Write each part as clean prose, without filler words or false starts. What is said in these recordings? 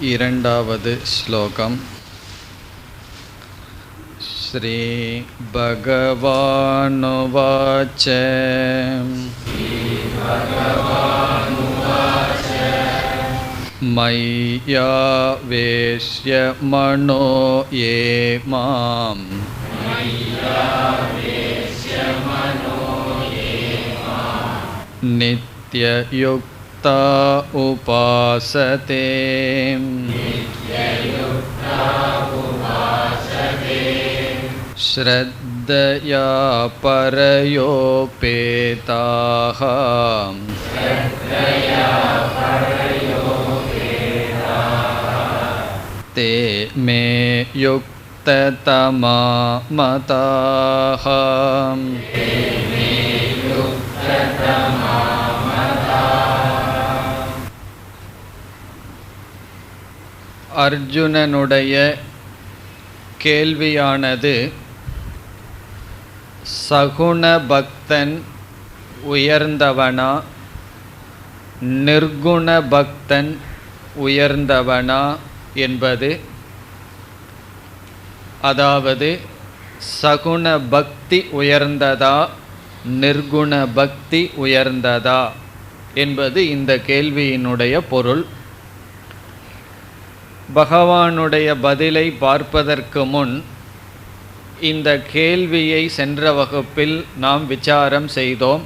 இரண்டாவது ஸ்லோகம். ஸ்ரீ பகவானுவாச்ச மய்யா வேஷ்ய மனோ யே மாம் நித்யயுக்தா உபாசதே ஸ்ரத்தயா பரயோபேதாஹ தே மே யுக்ததமா மதாஹ. அர்ஜுனனுடைய கேள்வியானது சகுண பக்தன் உயர்ந்தவனா, நிர்குண பக்தன் உயர்ந்தவனா என்பது, அதாவது சகுண பக்தி உயர்ந்ததா நிர்குண பக்தி உயர்ந்ததா என்பது இந்த கேள்வியினுடைய பொருள். பகவானுடைய பதிலை பார்ப்பதற்கு முன் இந்த கேள்வியை சென்ற வகுப்பில் நாம் விசாரம் செய்தோம்.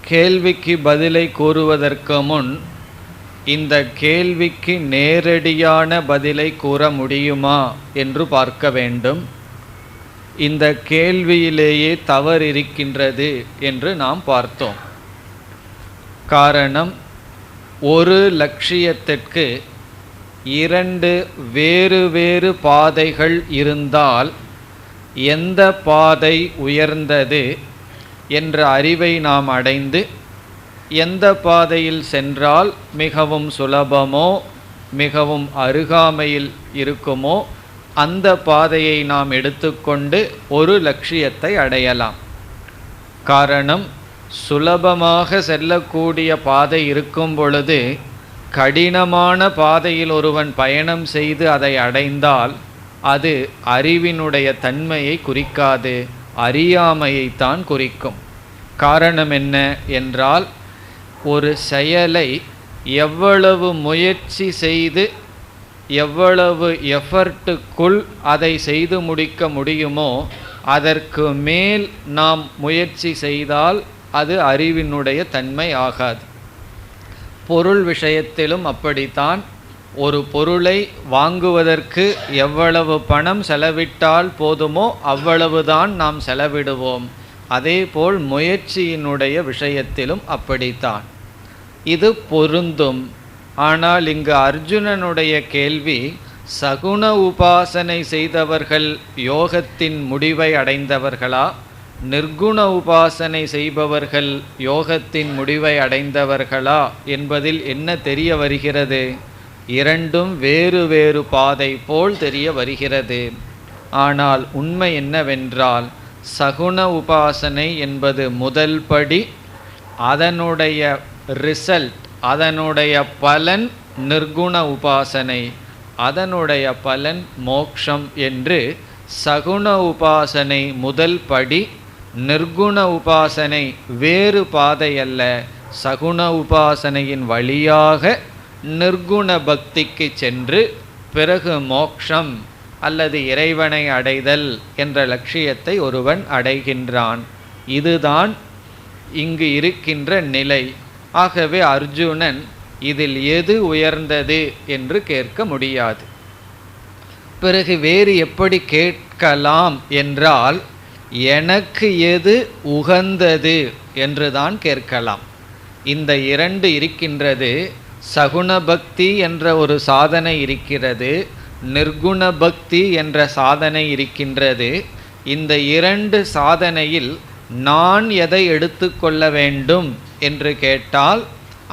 கேள்விக்கு பதிலை கூறுவதற்கு முன் இந்த கேள்விக்கு நேரடியான பதிலை கூற முடியுமா என்று பார்க்க வேண்டும். இந்த கேள்வியிலேயே தவறு இருக்கின்றது என்று நாம் பார்த்தோம். காரணம், ஒரு லட்சியத்திற்கு இரண்டு வேறு வேறு பாதைகள் இருந்தால் எந்த பாதை உயர்ந்தது என்ற அறிவை நாம் அடைந்து, எந்த பாதையில் சென்றால் மிகவும் சுலபமோ மிகவும் அருகாமையில் இருக்குமோ அந்த பாதையை நாம் எடுத்துக்கொண்டு ஒரு லட்சியத்தை அடையலாம். காரணம், சுலபமாக செல்லக்கூடிய பாதை இருக்கும் பொழுது கடினமான பாதையில் ஒருவன் பயணம் செய்து அதை அடைந்தால் அது அறிவினுடைய தன்மையை குறிக்காது, அறியாமையைத்தான் குறிக்கும். காரணம் என்ன என்றால், ஒரு செயலை எவ்வளவு முயற்சி செய்து எவ்வளவு எஃபர்ட்டுக்குள் அதை செய்து முடிக்க முடியுமோ அதற்கு மேல் நாம் முயற்சி செய்தால் அது அறிவினுடைய தன்மை ஆகாது. பொருள் விஷயத்திலும் அப்படித்தான். ஒரு பொருளை வாங்குவதற்கு எவ்வளவு பணம் செலவிட்டால் போதுமோ அவ்வளவுதான் நாம் செலவிடுவோம். அதேபோல் முயற்சியினுடைய விஷயத்திலும் அப்படித்தான். இது பொருந்தும். ஆனால் இங்கு அர்ஜுனனுடைய கேள்வி, சகுண உபாசனை செய்தவர்கள் யோகத்தின் முடிவை அடைந்தவர்களா, நிர்குண உபாசனை செய்பவர்கள் யோகத்தின் முடிவை அடைந்தவர்களா என்பதில் என்ன தெரிய வருகிறது? இரண்டும் வேறு வேறு பாதை போல் தெரிய வருகிறது. ஆனால் உண்மை என்னவென்றால், சகுண உபாசனை என்பது முதல் படி. அதனுடைய ரிசல்ட், அதனுடைய பலன் நிர்குண உபாசனை, அதனுடைய பலன் மோக்ஷம் என்று சகுண உபாசனை முதல் படி, நிர்குண உபாசனை வேறு பாதை அல்ல. சகுண உபாசனையின் வழியாக நிர்குண பக்திக்கு சென்று பிறகு மோக்ஷம் அல்லது இறைவனை அடைதல் என்ற லட்சியத்தை ஒருவன் அடைகின்றான். இதுதான் இங்கு இருக்கின்ற நிலை. ஆகவே அர்ஜுனன் இதில் எது உயர்ந்தது என்று கேட்க முடியாது. பிறகு வேறு எப்படி கேட்கலாம் என்றால், எனக்கு எது உகந்தது என்றுதான் கேட்கலாம். இந்த இரண்டு இருக்கின்றது. சகுண பக்தி என்ற ஒரு சாதனை இருக்கிறது, நிர்குண பக்தி என்ற சாதனை இருக்கின்றது. இந்த இரண்டு சாதனையில் நான் எதை எடுத்துக்கொள்ள வேண்டும் என்று கேட்டால்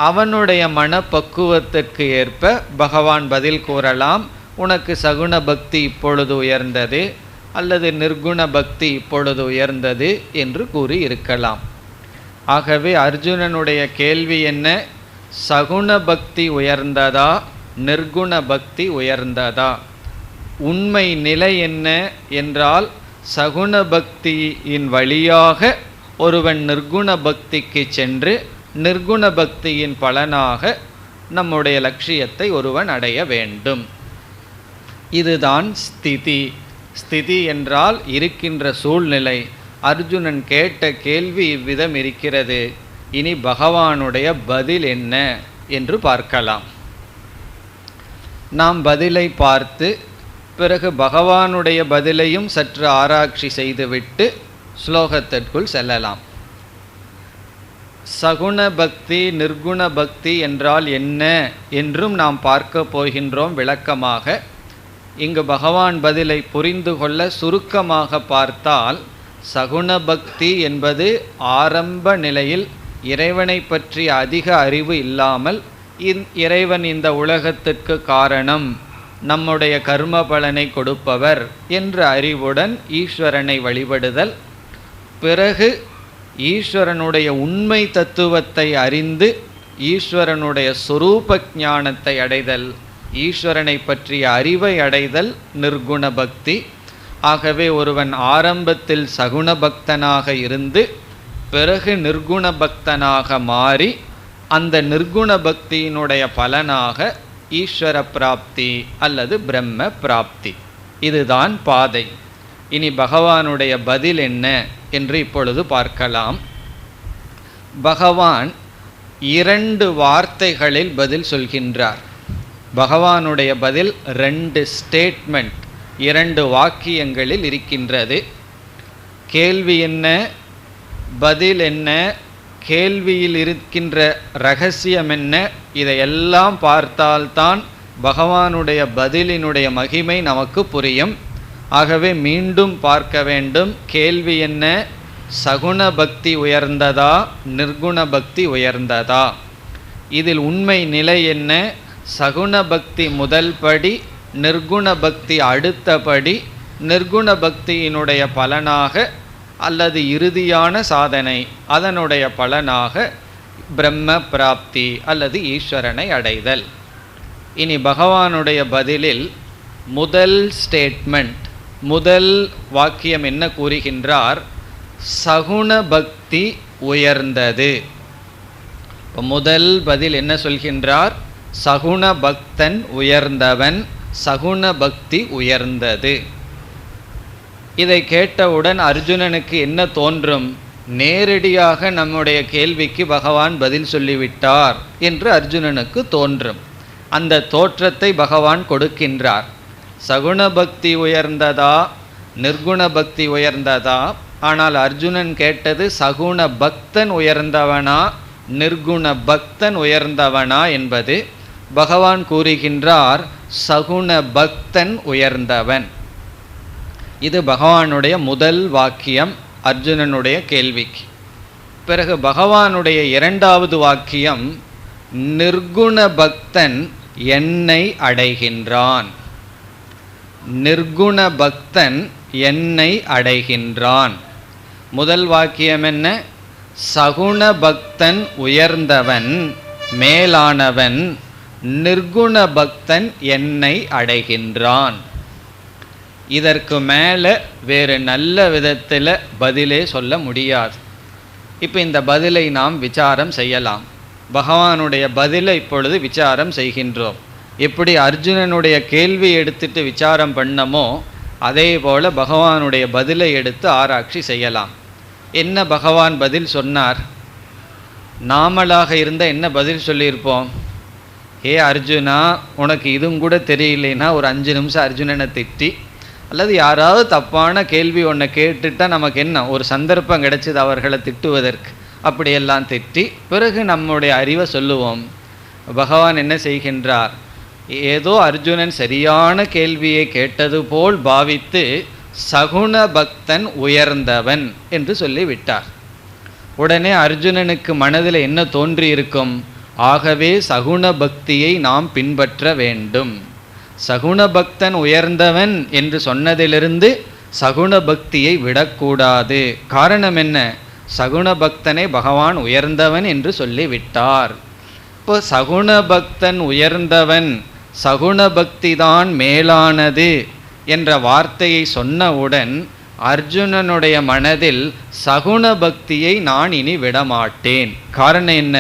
அவனுடைய மனப்பக்குவத்திற்கு ஏற்ப பகவான் பதில் கூறலாம். உனக்கு சகுண பக்தி இப்பொழுது உயர்ந்தது அல்லது நிர்குண பக்தி இப்பொழுது உயர்ந்தது என்று கூறி இருக்கலாம். ஆகவே அர்ஜுனனுடைய கேள்வி என்ன? சகுண பக்தி உயர்ந்ததா நிர்குண பக்தி உயர்ந்ததா? உண்மை நிலை என்ன என்றால் சகுண பக்தியின் வழியாக ஒருவன் நிர்குண பக்திக்கு சென்று நிர்குண பக்தியின் பலனாக நம்முடைய லட்சியத்தை ஒருவன் அடைய வேண்டும். இதுதான் ஸ்திதி. ஸ்திதி என்றால் இருக்கின்ற சூழ்நிலை. அர்ஜுனன் கேட்ட கேள்வி இவ்விதம் இருக்கிறது. இனி பகவானுடைய பதில் என்ன என்று பார்க்கலாம். நாம் பதிலை பார்த்து பிறகு பகவானுடைய பதிலையும் சற்று ஆராய்ச்சி செய்துவிட்டு ஸ்லோகத்திற்குள் செல்லலாம். சகுண பக்தி நிர்குண பக்தி என்றால் என்ன என்றும் நாம் பார்க்க போகின்றோம் விளக்கமாக. இங்கு பகவான் பதிலை புரிந்து கொள்ள சுருக்கமாக பார்த்தால், சகுண பக்தி என்பது ஆரம்ப நிலையில் இறைவனை பற்றிய அதிக அறிவு இல்லாமல் இறைவன் இந்த உலகத்திற்கு காரணம், நம்முடைய கர்ம பலனை கொடுப்பவர் என்ற அறிவுடன் ஈஸ்வரனை வழிபடுதல். பிறகு ஈஸ்வரனுடைய உண்மை தத்துவத்தை அறிந்து ஈஸ்வரனுடைய சொரூப ஞானத்தை அடைதல், ஈஸ்வரனை பற்றிய அறிவை அடைதல் நிர்குண பக்தி. ஆகவே ஒருவன் ஆரம்பத்தில் சகுண பக்தனாக இருந்து பிறகு நிர்குண பக்தனாக மாறி அந்த நிர்குண பக்தியினுடைய பலனாக ஈஸ்வர பிராப்தி அல்லது பிரம்ம பிராப்தி. இதுதான் பாதை. இனி பகவானுடைய பதில் என்ன என்று இப்பொழுது பார்க்கலாம். பகவான் 2 வார்த்தைகளில் பதில் சொல்கின்றார். பகவானுடைய பதில் 2 ஸ்டேட்மெண்ட், 2 வாக்கியங்களில் இருக்கின்றது. கேள்வி என்ன, பதில் என்ன, கேள்வியில் இருக்கின்ற இரகசியம் என்ன, இதையெல்லாம் பார்த்தால்தான் பகவானுடைய பதிலினுடைய மகிமை நமக்கு புரியும். ஆகவே மீண்டும் பார்க்க வேண்டும். கேள்வி என்ன, சகுண பக்தி உயர்ந்ததா நிர்குண பக்தி உயர்ந்ததா? இதில் உண்மை நிலை என்ன? சகுண பக்தி முதல் படி, நிர்குண பக்தி அடுத்த படி. நிர்குண பக்தியினுடைய பலனாக அல்லது இறுதியான சாதனை, அதனுடைய பலனாக பிரம்ம பிராப்தி அல்லது ஈஸ்வரனை அடைதல். இனி பகவானுடைய பதிலில் முதல் ஸ்டேட்மெண்ட், முதல் வாக்கியம் என்ன கூறுகின்றார்? சகுண பக்தி உயர்ந்தது. முதல் பதில் என்ன சொல்கின்றார்? சகுண பக்தன் உயர்ந்தவன், சகுண பக்தி உயர்ந்தது. இதை கேட்டவுடன் அர்ஜுனனுக்கு என்ன தோன்றும்? நேரடியாக நம்முடைய கேள்விக்கு பகவான் பதில் சொல்லிவிட்டார் என்று அர்ஜுனனுக்கு தோன்றும். அந்த தோற்றத்தை பகவான் கொடுக்கின்றார். சகுண பக்தி உயர்ந்ததா நிர்குண பக்தி உயர்ந்ததா? ஆனால் அர்ஜுனன் கேட்டது சகுண பக்தன் உயர்ந்தவனா நிர்குண பக்தன் உயர்ந்தவனா என்பது. பகவான் கூறுகின்றார் சகுண பக்தன் உயர்ந்தவன். இது பகவானுடைய முதல் வாக்கியம் அர்ஜுனனுடைய கேள்விக்கு. பிறகு பகவானுடைய 2வது வாக்கியம், நிர்குண பக்தன் என்னை அடைகின்றான். நிர்குண பக்தன் என்னை அடைகின்றான். முதல் வாக்கியம் என்ன? சகுண பக்தன் உயர்ந்தவன் மேலானவன், நிர்குண பக்தன் என்னை அடைகின்றான். இதற்கு மேலே வேறு நல்ல விதத்தில் பதிலே சொல்ல முடியாது. இப்போ இந்த பதிலை நாம் விசாரம் செய்யலாம். பகவானுடைய பதிலை இப்பொழுது விசாரம் செய்கின்றோம். எப்படி அர்ஜுனனுடைய கேள்வி எடுத்துட்டு விசாரம் பண்ணமோ அதே போல் பகவானுடைய பதிலை எடுத்து ஆராய்ச்சி செய்யலாம். என்ன பகவான் பதில் சொன்னார்? நாமளாக இருந்தால் என்ன பதில் சொல்லியிருப்போம்? ஏ அர்ஜுனா, உனக்கு இதுவும் கூட தெரியலைன்னா ஒரு 5 நிமிஷம் அர்ஜுனனை திட்டி, அல்லது யாராவது தப்பான கேள்வி ஒன்றை கேட்டுட்டால் நமக்கு என்ன ஒரு சந்தர்ப்பம் கிடைச்சிது அவர்களை திட்டுவதற்கு, அப்படியெல்லாம் திட்டி பிறகு நம்முடைய அறிவை சொல்லுவோம். பகவான் என்ன செய்கின்றார்? ஏதோ அர்ஜுனன் சரியான கேள்வியை கேட்டது போல் பாவித்து சகுண பக்தன் உயர்ந்தவன் என்று சொல்லிவிட்டார். உடனே அர்ஜுனனுக்கு மனதில் என்ன தோன்றியிருக்கும்? ஆகவே சகுண பக்தியை நாம் பின்பற்ற வேண்டும். சகுண பக்தன் உயர்ந்தவன் என்று சொன்னதிலிருந்து சகுண பக்தியை விடக்கூடாது. காரணம் என்ன? சகுண பக்தனை பகவான் உயர்ந்தவன் என்று சொல்லிவிட்டார். இப்போ சகுண பக்தன் உயர்ந்தவன், சகுண பக்தி தான் மேலானது என்ற வார்த்தையை சொன்னவுடன் அர்ஜுனனுடைய மனதில் சகுண பக்தியை நான் இனி விடமாட்டேன். காரணம் என்ன?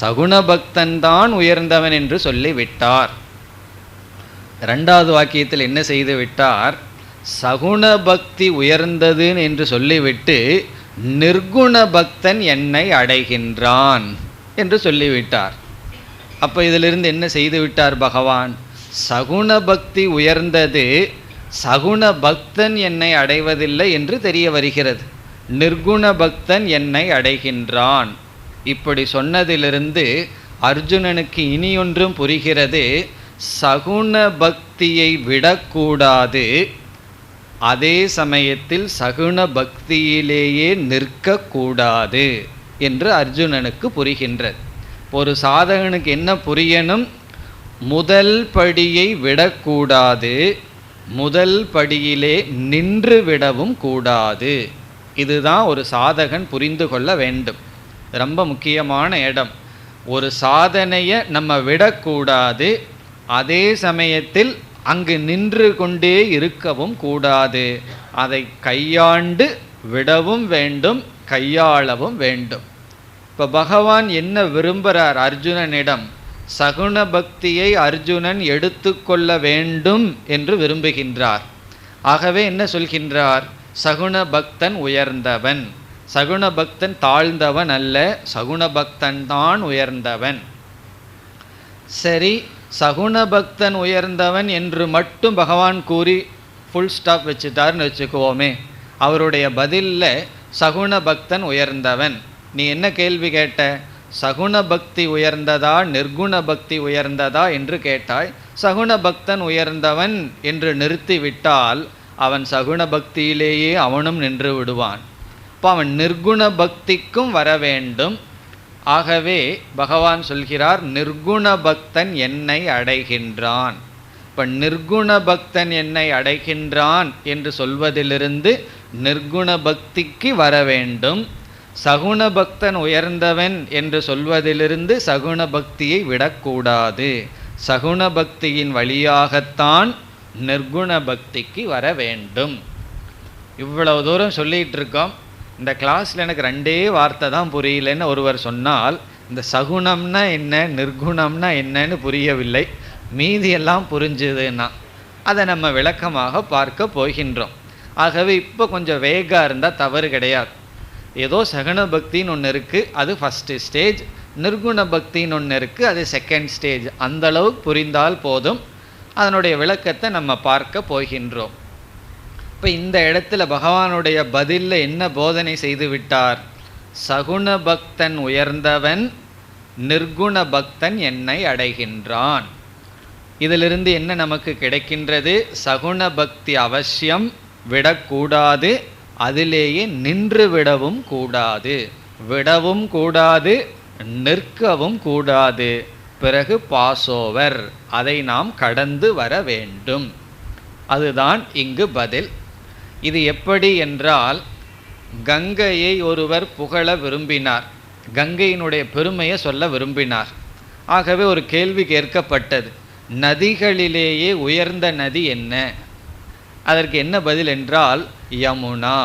சகுண பக்தன் தான் உயர்ந்தவன் என்று சொல்லிவிட்டார். இரண்டாவது வாக்கியத்தில் என்ன செய்து விட்டார்? சகுண பக்தி உயர்ந்தது என்று சொல்லிவிட்டு நிர்குண பக்தன் என்னை அடைகின்றான் என்று சொல்லிவிட்டார். அப்போ இதிலிருந்து என்ன செய்து விட்டார் பகவான்? சகுண பக்தி உயர்ந்தது, சகுண பக்தன் என்னை அடைவதில்லை என்று தெரிய வருகிறது. நிர்குண பக்தன் என்னை அடைகின்றான். இப்படி சொன்னதிலிருந்து அர்ஜுனனுக்கு இனியொன்றும் புரிகிறது. சகுண பக்தியை விடக்கூடாது, அதே சமயத்தில் சகுண பக்தியிலேயே நிற்கக்கூடாது என்று அர்ஜுனனுக்கு புரிகின்றது. ஒரு சாதகனுக்கு என்ன புரியணும்? முதல் படியை விடக்கூடாது, முதல் படியிலே நின்று விடவும் கூடாது. இதுதான் ஒரு சாதகன் புரிந்து கொள்ள வேண்டும். ரொம்ப முக்கியமான இடம். ஒரு சாதனையை நம்ம விடக்கூடாது, அதே சமயத்தில் அங்கு நின்று கொண்டே இருக்கவும் கூடாது. அதை கையாண்டு விடவும் வேண்டும், கையாளவும் வேண்டும். இப்போ பகவான் என்ன விரும்புகிறார் அர்ஜுனனிடம்? சகுண பக்தியை அர்ஜுனன் எடுத்துக்கொள்ள வேண்டும் என்று விரும்புகின்றார். ஆகவே என்ன சொல்கின்றார்? சகுண பக்தன் உயர்ந்தவன், சகுண பக்தன் தாழ்ந்தவன் அல்ல, சகுண பக்தன் தான் உயர்ந்தவன். சரி, சகுண பக்தன் உயர்ந்தவன் என்று மட்டும் பகவான் கூறி ஃபுல் ஸ்டாப் வச்சுட்டார்னு வச்சுக்குவோமே. அவருடைய பதிலில் சகுண பக்தன் உயர்ந்தவன். நீ என்ன கேள்வி கேட்ட? சகுண பக்தி உயர்ந்ததா நிர்குண பக்தி உயர்ந்ததா என்று கேட்டாய். சகுண பக்தன் உயர்ந்தவன் என்று நிறுத்திவிட்டால் அவன் சகுண பக்தியிலேயே அவனும் நின்று விடுவான். இப்போ அவன் நிர்குண பக்திக்கும் வர வேண்டும். ஆகவே பகவான் சொல்கிறார், நிர்குண பக்தன் என்னை அடைகின்றான். இப்போ நிர்குண பக்தன் என்னை அடைகின்றான் என்று சொல்வதிலிருந்து நிர்குண பக்திக்கு வர வேண்டும். சகுண பக்தன் உயர்ந்தவன் என்று சொல்வதிலிருந்து சகுண பக்தியை விடக்கூடாது. சகுண பக்தியின் வழியாகத்தான் நிர்குண பக்திக்கு வர வேண்டும். இவ்வளவு தூரம் சொல்லிகிட்டு இருக்கோம். இந்த கிளாஸில் எனக்கு ரெண்டே வார்த்தை தான் புரியலன்னு ஒருவர் சொன்னால், இந்த சகுணம்னா என்ன நிர்குணம்னா என்னன்னு புரியவில்லை, மீதியெல்லாம் புரிஞ்சுதுன்னா அதை நம்ம விளக்கமாக பார்க்க போகின்றோம். ஆகவே இப்போ கொஞ்சம் வேகாக இருந்தால் தவறு கிடையாது. ஏதோ சகுண பக்தின்னு ஒன்று இருக்குது, அது ஃபஸ்ட்டு ஸ்டேஜ். நிர்குண பக்தின்னு ஒன்று இருக்குது, அது செகண்ட் ஸ்டேஜ். அந்தளவுக்கு புரிந்தால் போதும். அதனுடைய விளக்கத்தை நம்ம பார்க்க போகின்றோம். இப்போ இந்த இடத்துல பகவானுடைய பதிலில் என்ன போதனை செய்து விட்டார்? சகுண பக்தன் உயர்ந்தவன், நிர்குண பக்தன் என்னை அடைகின்றான். இதிலிருந்து என்ன நமக்கு கிடைக்கின்றது? சகுண பக்தி அவசியம் விடக்கூடாது, அதிலேயே நின்று விடவும் கூடாது. விடவும் கூடாது, நிற்கவும் கூடாது. பிறகு பாஸோவர், அதை நாம் கடந்து வர வேண்டும். அதுதான் இங்கு பதில். இது எப்படி என்றால், கங்கையை ஒருவர் புகழ விரும்பினார், கங்கையினுடைய பெருமையை சொல்ல விரும்பினார். ஆகவே ஒரு கேள்வி கேட்கப்பட்டது, நதிகளிலேயே உயர்ந்த நதி என்ன? அதற்கு என்ன பதில் என்றால், யமுனா.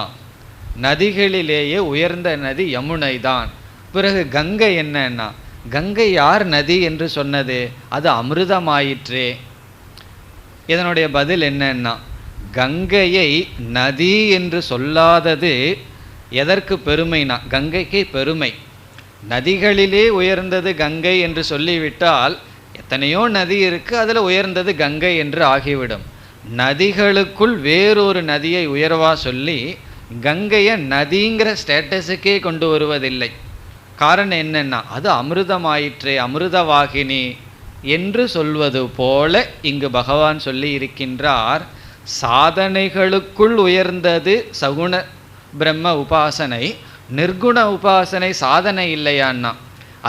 நதிகளிலேயே உயர்ந்த நதி யமுனை தான். பிறகு கங்கை என்னன்னா, கங்கை யார் நதி என்று சொன்னது? அது அமிர்தமாயிற்றே. இதனுடைய பதில் என்னன்னா, கங்கையை நதி என்று சொல்லாதது எதற்கு பெருமைனா, கங்கைக்கு பெருமை. நதிகளிலே உயர்ந்தது கங்கை என்று சொல்லிவிட்டால் எத்தனையோ நதி இருக்குது, அதில் உயர்ந்தது கங்கை என்று ஆகிவிடும். நதிகளுக்குள் வேறொரு நதியை உயர்வா சொல்லி கங்கையை நதிங்கிற ஸ்டேட்டஸுக்கே கொண்டு வருவதில்லை. காரணம் என்னன்னா, அது அமிர்தமாயிற்றே, அமிர்தவாகினி என்று சொல்வது போல இங்கு பகவான் சொல்லி இருக்கின்றார். சாதனைகளுக்குள் உயர்ந்தது சகுண பிரம்ம உபாசனை, நிர்குண உபாசனை சாதனை இல்லையான்னா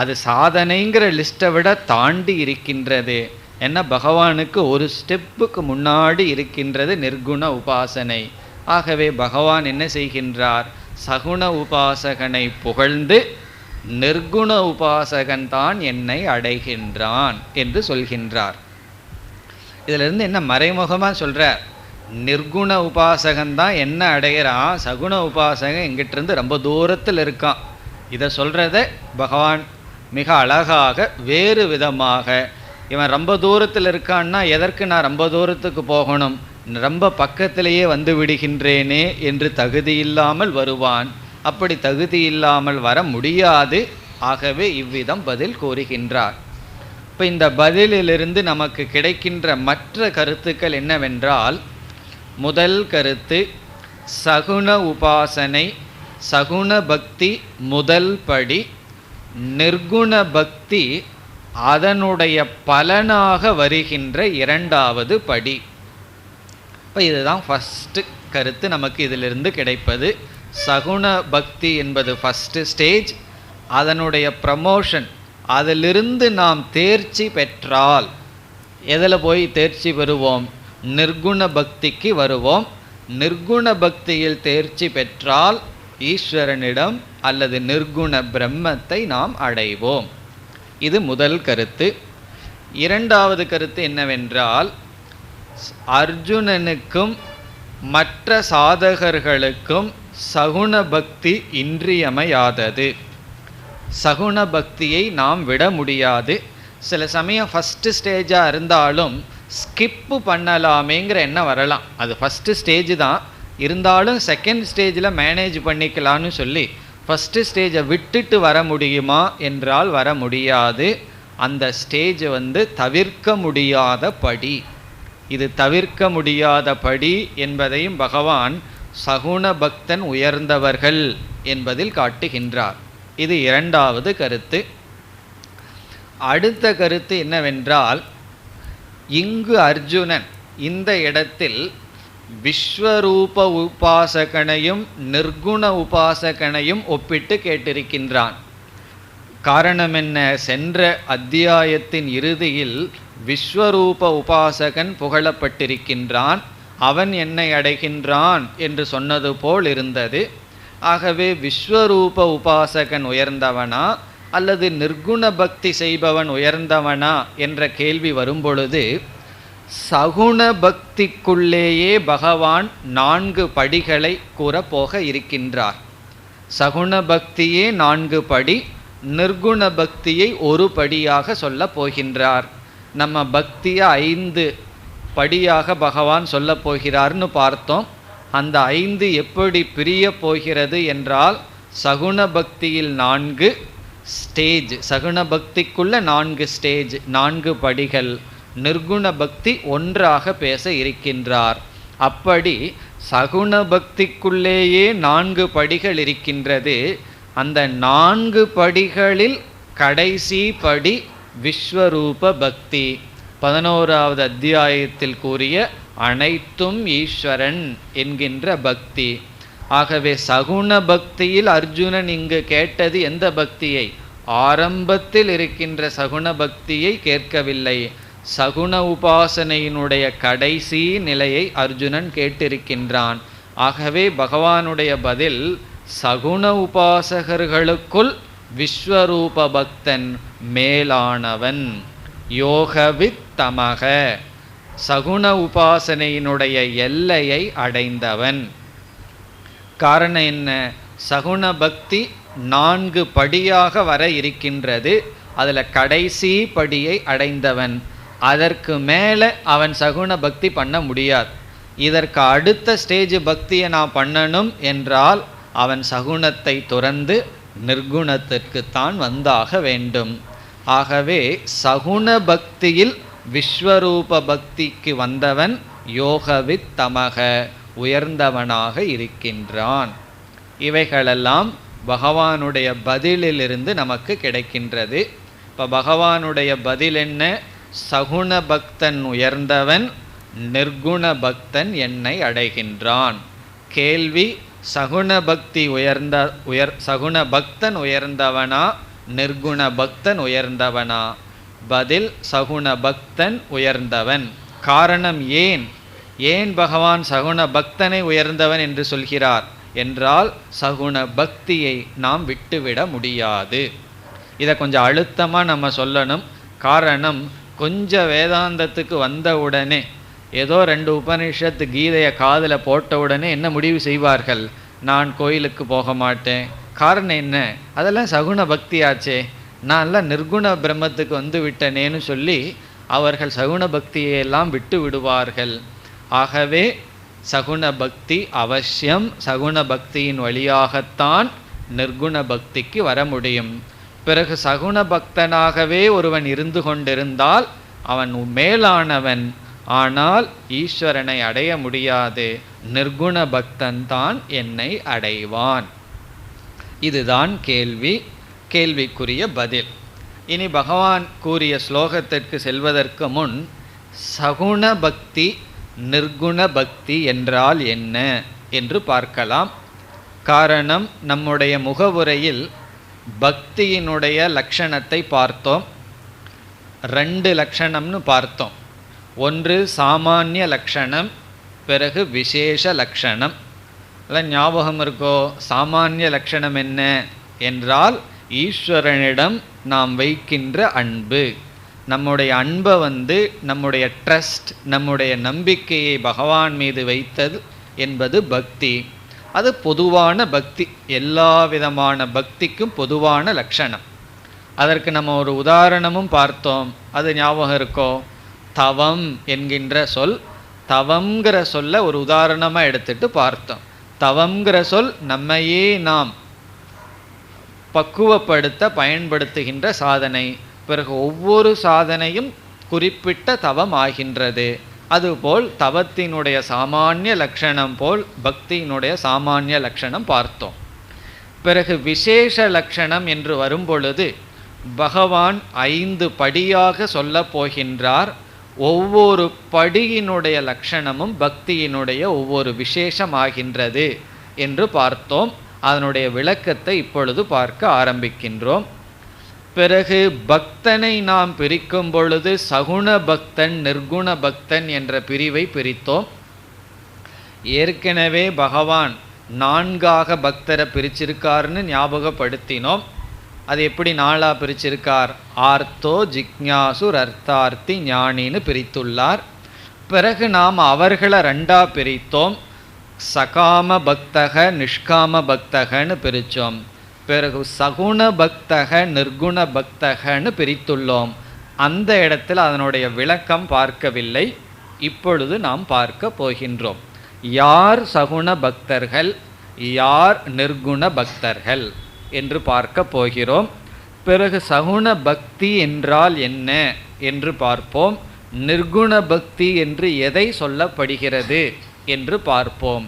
அது சாதனைங்கிற லிஸ்ட்டை விட தாண்டி இருக்கின்றது. என்ன, பகவானுக்கு ஒரு ஸ்டெப்புக்கு முன்னாடி இருக்கின்றது நிர்குண உபாசனை. ஆகவே பகவான் என்ன செய்கின்றார்? சகுண உபாசகனை புகழ்ந்து நிர்குண உபாசகன் தான் என்னை அடைகின்றான் என்று சொல்கின்றார். இதிலிருந்து என்ன மறைமுகமாக சொல்கிறார், நிர்குண உபாசகன்தான் என்ன அடைகிறான், சகுண உபாசகன் எங்கிட்டிருந்து ரொம்ப தூரத்தில் இருக்கான். இதை சொல்கிறத பகவான் மிக அழகாக வேறு விதமாக, இவன் ரொம்ப தூரத்தில் இருக்கான்னா எதற்கு நான் ரொம்ப தூரத்துக்கு போகணும், ரொம்ப பக்கத்திலேயே வந்து விடுகின்றேனே என்று தகுதியில்லாமல் வருவான். அப்படி தகுதியில்லாமல் வர முடியாது. ஆகவே இவ்விதம் பதில் கூறுகின்றார். இப்போ இந்த பதிலிலிருந்து நமக்கு கிடைக்கின்ற மற்ற கருத்துக்கள் என்னவென்றால், முதல் கருத்து, சகுண உபாசனை சகுண பக்தி முதல் படி, நிர்குண பக்தி அதனுடைய பலனாக வருகின்ற இரண்டாவது படி. இப்போ இதுதான் ஃபஸ்ட்டு கருத்து நமக்கு இதிலிருந்து கிடைப்பது. சகுண பக்தி என்பது ஃபஸ்ட்டு ஸ்டேஜ், அதனுடைய ப்ரமோஷன். அதிலிருந்து நாம் தேர்ச்சி பெற்றால் எதில் போய் தேர்ச்சி பெறுவோம், நிர்குண பக்திக்கு வருவோம். நிர்குண பக்தியில் தேர்ச்சி பெற்றால் ஈஸ்வரனிடம் அல்லது நிர்குண பிரம்மத்தை நாம் அடைவோம். இது முதல் கருத்து. இரண்டாவது கருத்து என்னவென்றால், அர்ஜுனனுக்கும் மற்ற சாதகர்களுக்கும் சகுண பக்தி இன்றியமையாதது. சகுண பக்தியை நாம் விட முடியாது. சில சமயம் ஃபஸ்ட்டு ஸ்டேஜாக இருந்தாலும் ஸ்கிப்பு பண்ணலாமேங்கிற எண்ணம் வரலாம். அது ஃபஸ்ட்டு ஸ்டேஜ் தான், இருந்தாலும் செகண்ட் ஸ்டேஜில் மேனேஜ் பண்ணிக்கலான்னு சொல்லி ஃபஸ்ட்டு ஸ்டேஜை விட்டுட்டு வர முடியுமா என்றால் வர முடியாது. அந்த ஸ்டேஜ் தவிர்க்க முடியாத படி. இது தவிர்க்க முடியாத படி என்பதையும் பகவான் சகுண பக்தன் உயர்ந்தவர்கள் என்பதில் காட்டுகின்றார். இது இரண்டாவது கருத்து. அடுத்த கருத்து என்னவென்றால், இங்கு அர்ஜுனன் இந்த இடத்தில் விஸ்வரூப உபாசகனையும் நிர்குண உபாசகனையும் ஒப்பிட்டு கேட்டிருக்கின்றான். காரணம் என்ன, சென்ற அத்தியாயத்தின் இறுதியில் விஸ்வரூப உபாசகன் புகழப்பட்டிருக்கின்றான், அவன் என்னை அடைகின்றான் என்று சொன்னது போல் இருந்தது. ஆகவே விஸ்வரூப உபாசகன் உயர்ந்தவனா அல்லது நிர்குண பக்தி செய்பவன் உயர்ந்தவனா என்ற கேள்வி வரும்பொழுது, சகுண பக்திக்குள்ளேயே பகவான் 4 படிகளை கூறப்போக இருக்கின்றார். சகுண பக்தியே 4 படி, நிர்குண பக்தியை ஒரு படியாக சொல்ல போகின்றார். நம்ம பக்தியை 5 படியாக பகவான் சொல்ல போகிறார்னு பார்த்தோம். அந்த 5 எப்படி பிரிய போகிறது என்றால், சகுண பக்தியில் 4 ஸ்டேஜ், சகுண பக்திக்குள்ள 4 ஸ்டேஜ், 4 படிகள். நிர்குண பக்தி ஒன்றாக பேச இருக்கின்றார். அப்படி சகுண பக்திக்குள்ளேயே 4 படிகள் இருக்கின்றது. அந்த 4 படிகளில் கடைசி படி விஸ்வரூப பக்தி. 11வது அத்தியாயத்தில் கூறிய அனைத்தும் ஈஸ்வரன் என்கின்ற பக்தி. ஆகவே சகுண பக்தியில் அர்ஜுனன் இங்கு கேட்டது எந்த பக்தியை? ஆரம்பத்தில் இருக்கின்ற சகுண பக்தியை கேட்கவில்லை. சகுண உபாசனையினுடைய கடைசி நிலையை அர்ஜுனன் கேட்டிருக்கின்றான். ஆகவே பகவானுடைய பதில், சகுண உபாசகர்களுக்குள் விஸ்வரூப பக்தன் மேலானவன், யோகவித் தமக, சகுண உபாசனையினுடைய எல்லையை அடைந்தவன். காரணம் என்ன? சகுண பக்தி 4 படியாக வர இருக்கின்றது. அதில் கடைசி படியை அடைந்தவன். அதற்கு மேலே அவன் சகுண பக்தி பண்ண முடியாது. இதற்கு அடுத்த ஸ்டேஜ் பக்தியை நான் பண்ணணும் என்றால் அவன் சகுணத்தை துறந்து நிர்குணத்திற்குத்தான் வந்தாக வேண்டும். ஆகவே சகுண பக்தியில் விஸ்வரூப பக்திக்கு வந்தவன் யோகவித் தமக, உயர்ந்தவனாக இருக்கின்றான். இவைகளெல்லாம் பகவானுடைய பதிலிலிருந்து நமக்கு கிடைக்கின்றது. இப்போ பகவானுடைய பதில் என்ன? சகுண பக்தன் உயர்ந்தவன், நிர்குண பக்தன் என்னை அடைகின்றான். கேள்வி, சகுண பக்தி சகுண பக்தன் உயர்ந்தவனா நிர்குண பக்தன் உயர்ந்தவனா? பதில், சகுண பக்தன் உயர்ந்தவன். காரணம் ஏன் பகவான் சகுண பக்தனை உயர்ந்தவன் என்று சொல்கிறார் என்றால், சகுண பக்தியை நாம் விட்டுவிட முடியாது. இதை கொஞ்சம் அழுத்தமாக நம்ம சொல்லணும். காரணம், கொஞ்சம் வேதாந்தத்துக்கு வந்த உடனே, ஏதோ 2 உபனிஷத்து கீதையை காதில் போட்ட உடனே என்ன முடிவு செய்வார்கள்? நான் கோயிலுக்கு போக மாட்டேன். காரணம் என்ன? அதெல்லாம் சகுன பக்தியாச்சே, நான்லாம் நிர்குண பிரம்மத்துக்கு வந்து விட்டனேன்னு சொல்லி அவர்கள் சகுன பக்தியெல்லாம் விட்டு விடுவார்கள். ஆகவே சகுன பக்தி அவசியம். சகுன பக்தியின் வழியாகத்தான் நிர்குண பக்திக்கு வர முடியும். பிறகு சகுன பக்தனாகவே ஒருவன் இருந்து கொண்டிருந்தால் அவன் மேலானவன், ஆனால் ஈஸ்வரனை அடைய முடியாது. நிர்குண பக்தன் தான் என்னை அடைவான். இதுதான் கேள்விக்குரிய பதில். இனி பகவான் கூறிய ஸ்லோகத்திற்கு செல்வதற்கு முன் சகுன பக்தி நிர்குண பக்தி என்றால் என்ன என்று பார்க்கலாம். காரணம், நம்முடைய முகவுரையில் பக்தியினுடைய லட்சணத்தை பார்த்தோம். 2 லட்சணம்னு பார்த்தோம். ஒன்று சாமானிய லட்சணம், பிறகு விசேஷ லட்சணம். அதான் ஞாபகம் இருக்கோ? சாமானிய லட்சணம் என்ன என்றால் ஈஸ்வரனிடம் நாம் வைக்கின்ற அன்பு. நம்முடைய அன்பை நம்முடைய ட்ரஸ்ட், நம்முடைய நம்பிக்கையை பகவான் மீது வைத்தது என்பது பக்தி. அது பொதுவான பக்தி, எல்லா விதமான பக்திக்கும் பொதுவான லட்சணம். அதற்கு நம்ம ஒரு உதாரணமும் பார்த்தோம். அது ஞாபகம் இருக்கோ? தவம் என்கின்ற சொல், தவம்ங்கிற சொல்ல ஒரு உதாரணமாக எடுத்துட்டு பார்த்தோம். தவம்ங்கிற சொல் நம்மையே நாம் பக்குவப்படுத்த பயன்படுத்துகின்ற சாதனை. பிறகு ஒவ்வொரு சாதனையும் குறிப்பிட்ட தவம் ஆகின்றது. அதுபோல் தவத்தினுடைய சாமானிய லட்சணம் போல் பக்தியினுடைய சாமானிய லட்சணம் பார்த்தோம். பிறகு விசேஷ லட்சணம் என்று வரும்பொழுது பகவான் 5 படியாக சொல்ல போகின்றார். ஒவ்வொரு படியினுடைய லட்சணமும் பக்தியினுடைய ஒவ்வொரு விசேஷமாகின்றது என்று பார்த்தோம். அதனுடைய விளக்கத்தை இப்பொழுது பார்க்க ஆரம்பிக்கின்றோம். பிறகு பக்தனை நாம் பிரிக்கும் பொழுது சகுண பக்தன் நிர்குண பக்தன் என்ற பிரிவை பிரித்தோம். ஏற்கனவே பகவான் 4ஆக பக்தரை பிரிச்சிருக்காருன்னு ஞாபகப்படுத்தினோம். அது எப்படி 4ஆக பிரிச்சிருக்கார்? ஆர்த்தோ ஜிக்ஞாசு அர்த்தார்த்தி ஞானின்னு பிரித்துள்ளார். பிறகு நாம் அவர்களை 2ஆக பிரித்தோம். சகாம பக்தக நிஷ்காம பக்தகன்னு பிரித்தோம். பிறகு சகுண பக்தக நிர்குண பக்தகன்னு பிரித்துள்ளோம். அந்த இடத்தில் அதனுடைய விளக்கம் பார்க்கவில்லை. இப்பொழுது நாம் பார்க்க போகின்றோம். யார் சகுண பக்தர்கள், யார் நிர்குண பக்தர்கள் என்று பார்க்க போகிறோம். பிறகு சகுண பக்தி என்றால் என்ன என்று பார்ப்போம். நிர்குண பக்தி என்று எதை சொல்லப்படுகிறது என்று பார்ப்போம்.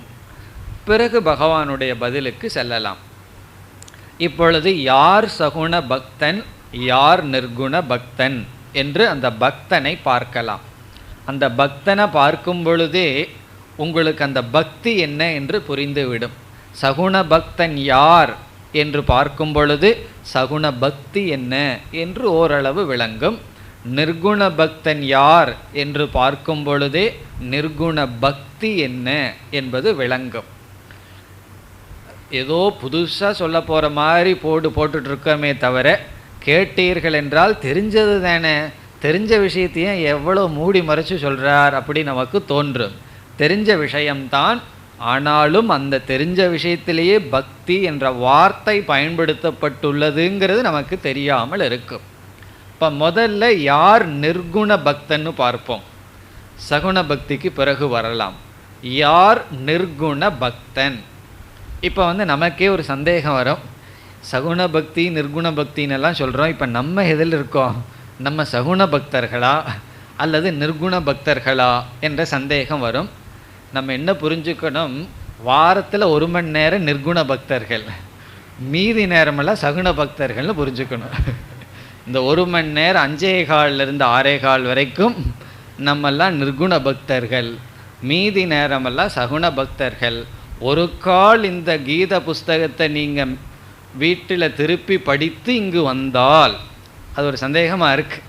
பிறகு பகவானுடைய பதிலுக்கு செல்லலாம். இப்பொழுது யார் சகுண பக்தன், யார் நிர்குண பக்தன் என்று அந்த பக்தனை பார்க்கலாம். அந்த பக்தனை பார்க்கும் பொழுதே உங்களுக்கு அந்த பக்தி என்ன என்று புரிந்துவிடும். சகுண பக்தன் யார் என்று பார்க்கும் பொழுது சகுண பக்தி என்ன என்று ஓரளவு விளங்கும். நிர்குண பக்தன் யார் என்று பார்க்கும் பொழுதே நிர்குண பக்தி என்ன என்பது விளங்கும். ஏதோ புதுசாக சொல்ல போகிற மாதிரி போட்டுட்ருக்கோமே தவிர, கேட்டீர்கள் என்றால் தெரிஞ்சது தானே, தெரிஞ்ச விஷயத்தையும் எவ்வளோ மூடி மறைச்சு சொல்கிறார் அப்படி நமக்கு தோன்றும். தெரிஞ்ச விஷயம்தான், ஆனாலும் அந்த தெரிஞ்ச விஷயத்திலேயே பக்தி என்ற வார்த்தை பயன்படுத்தப்பட்டுள்ளதுங்கிறது நமக்கு தெரியாமல் இருக்கும். இப்போ முதல்ல யார் நிர்குண பக்தன்னு பார்ப்போம். சகுண பக்திக்கு பிறகு வரலாம். யார் நிர்குண பக்தன்? இப்போ நமக்கே ஒரு சந்தேகம் வரும். சகுண பக்தி நிர்குண பக்தின்னெல்லாம் சொல்கிறோம். இப்போ நம்ம எதில் இருக்கோம்? நம்ம சகுண பக்தர்களா அல்லது நிர்குண பக்தர்களா என்ற சந்தேகம் வரும். நம்ம என்ன புரிஞ்சுக்கணும்? வாரத்தில் 1 மணி நேரம் நிர்குண பக்தர்கள், மீதி நேரமெல்லாம் சகுண பக்தர்கள்னு புரிஞ்சுக்கணும். இந்த 1 மணி நேரம் 5:15 6:15 வரைக்கும் நம்மெல்லாம் நிர்குண பக்தர்கள், மீதி நேரமெல்லாம் சகுண பக்தர்கள். ஒரு கால் இந்த கீத புஸ்தகத்தை நீங்கள் வீட்டில் திருப்பி படித்து இங்கு வந்தால், அது ஒரு சந்தேகமாக இருக்குது,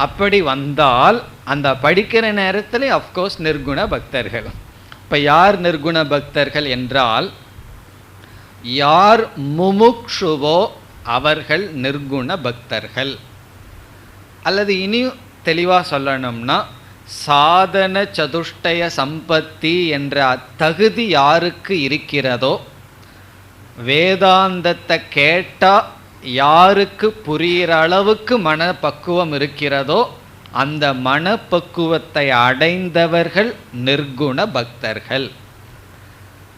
அப்படி வந்தால் அந்த படிக்கிற நேரத்தில் அஃப்கோர்ஸ் நிர்குண பக்தர்கள். இப்போ யார் நிர்குண பக்தர்கள் என்றால், யார் முமுக்ஷுவோ அவர்கள் நிர்குண பக்தர்கள். அல்லது இனி தெளிவாக சொல்லணும்னா, சாதன சதுஷ்டய சம்பத்தி என்ற தகுதி யாருக்கு இருக்கிறதோ, வேதாந்தத்தை கேட்டால் யாருக்கு புரிகிற அளவுக்கு மனப்பக்குவம் இருக்கிறதோ, அந்த மனப்பக்குவத்தை அடைந்தவர்கள் நிர்குண பக்தர்கள்.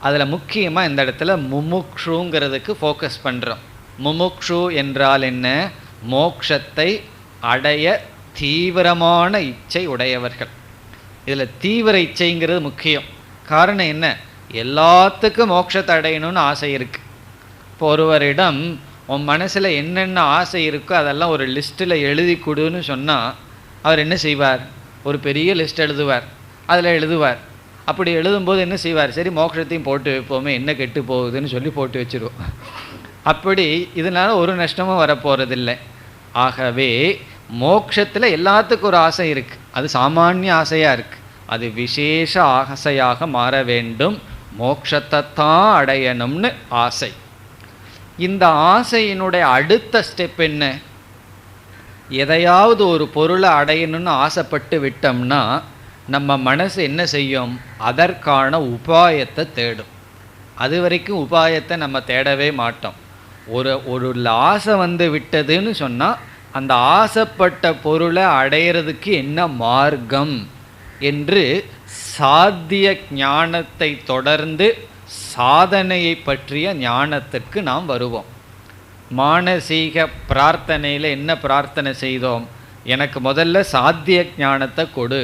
அதில் முக்கியமாக இந்த இடத்துல முமுக்ஷுங்கிறதுக்கு ஃபோக்கஸ் பண்ணுறோம். முமுக்ஷு என்றால் என்ன? மோக்ஷத்தை அடைய தீவிரமான இச்சை உடையவர்கள். இதில் தீவிர இச்சைங்கிறது முக்கியம். காரணம் என்ன? எல்லாத்துக்கும் மோட்சத்தை அடையணும்னு ஆசை இருக்குது. இப்போ ஒருவரிடம் உன் மனசில் என்னென்ன ஆசை இருக்கோ அதெல்லாம் ஒரு லிஸ்ட்டில் எழுதி கொடுன்னு சொன்னால் அவர் என்ன செய்வார்? ஒரு பெரிய லிஸ்ட் எழுதுவார், அதில் எழுதுவார். அப்படி எழுதும்போது என்ன செய்வார்? சரி மோட்சத்தையும் போட்டு வைப்போமே, என்ன கெட்டு போகுதுன்னு சொல்லி போட்டு வச்சுருவோம். அப்படி இதனால் ஒரு நஷ்டமும் வரப்போகிறதில்லை. ஆகவே மோட்சத்தில் எல்லாத்துக்கும் ஒரு ஆசை இருக்குது. அது சாமானிய ஆசையாக இருக்குது. அது விசேஷ ஆசையாக மாற வேண்டும். மோட்சத்தை தான் அடையணும்னு ஆசை. இந்த ஆசையினுடைய அடுத்த ஸ்டெப் என்ன? எதையாவது ஒரு பொருளை அடையணும்னு ஆசைப்பட்டு விட்டோம்னா நம்ம மனசு என்ன செய்யும்? அதற்கான உபாயத்தை தேடும். அது வரைக்கும் உபாயத்தை நம்ம தேடவே மாட்டோம். ஒரு ஆசை வந்து விட்டதுன்னு சொன்னால் அந்த ஆசைப்பட்ட பொருளை அடையிறதுக்கு என்ன மார்க்கம் என்று சாத்திய ஞானத்தை தொடர்ந்து சாதனையை பற்றிய ஞானத்திற்கு நாம் வருவோம். மானசீக பிரார்த்தனையில் என்ன பிரார்த்தனை செய்தோம்? எனக்கு முதல்ல சாத்திய ஞானத்தை கொடு.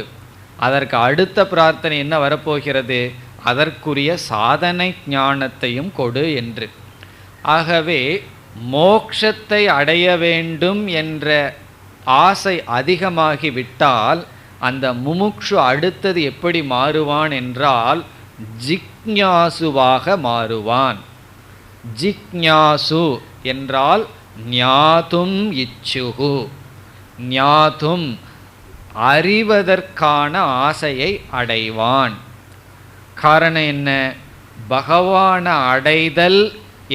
அதற்கு அடுத்த பிரார்த்தனை என்ன வரப்போகிறது? அதற்குரிய சாதனை ஞானத்தையும் கொடு என்று. ஆகவே மோட்சத்தை அடைய வேண்டும் என்ற ஆசை அதிகமாகிவிட்டால் அந்த முமுக்ஷு அடுத்தது எப்படி மாறுவான் என்றால் ஜிக்ஞாசுவாக மாறுவான். ஜிக்ஞாசு என்றால் ஞாதும் இச்சுகு. ஞாதும் அறிவதற்கான ஆசையை அடைவான். காரணம் என்ன? பகவானை அடைதல்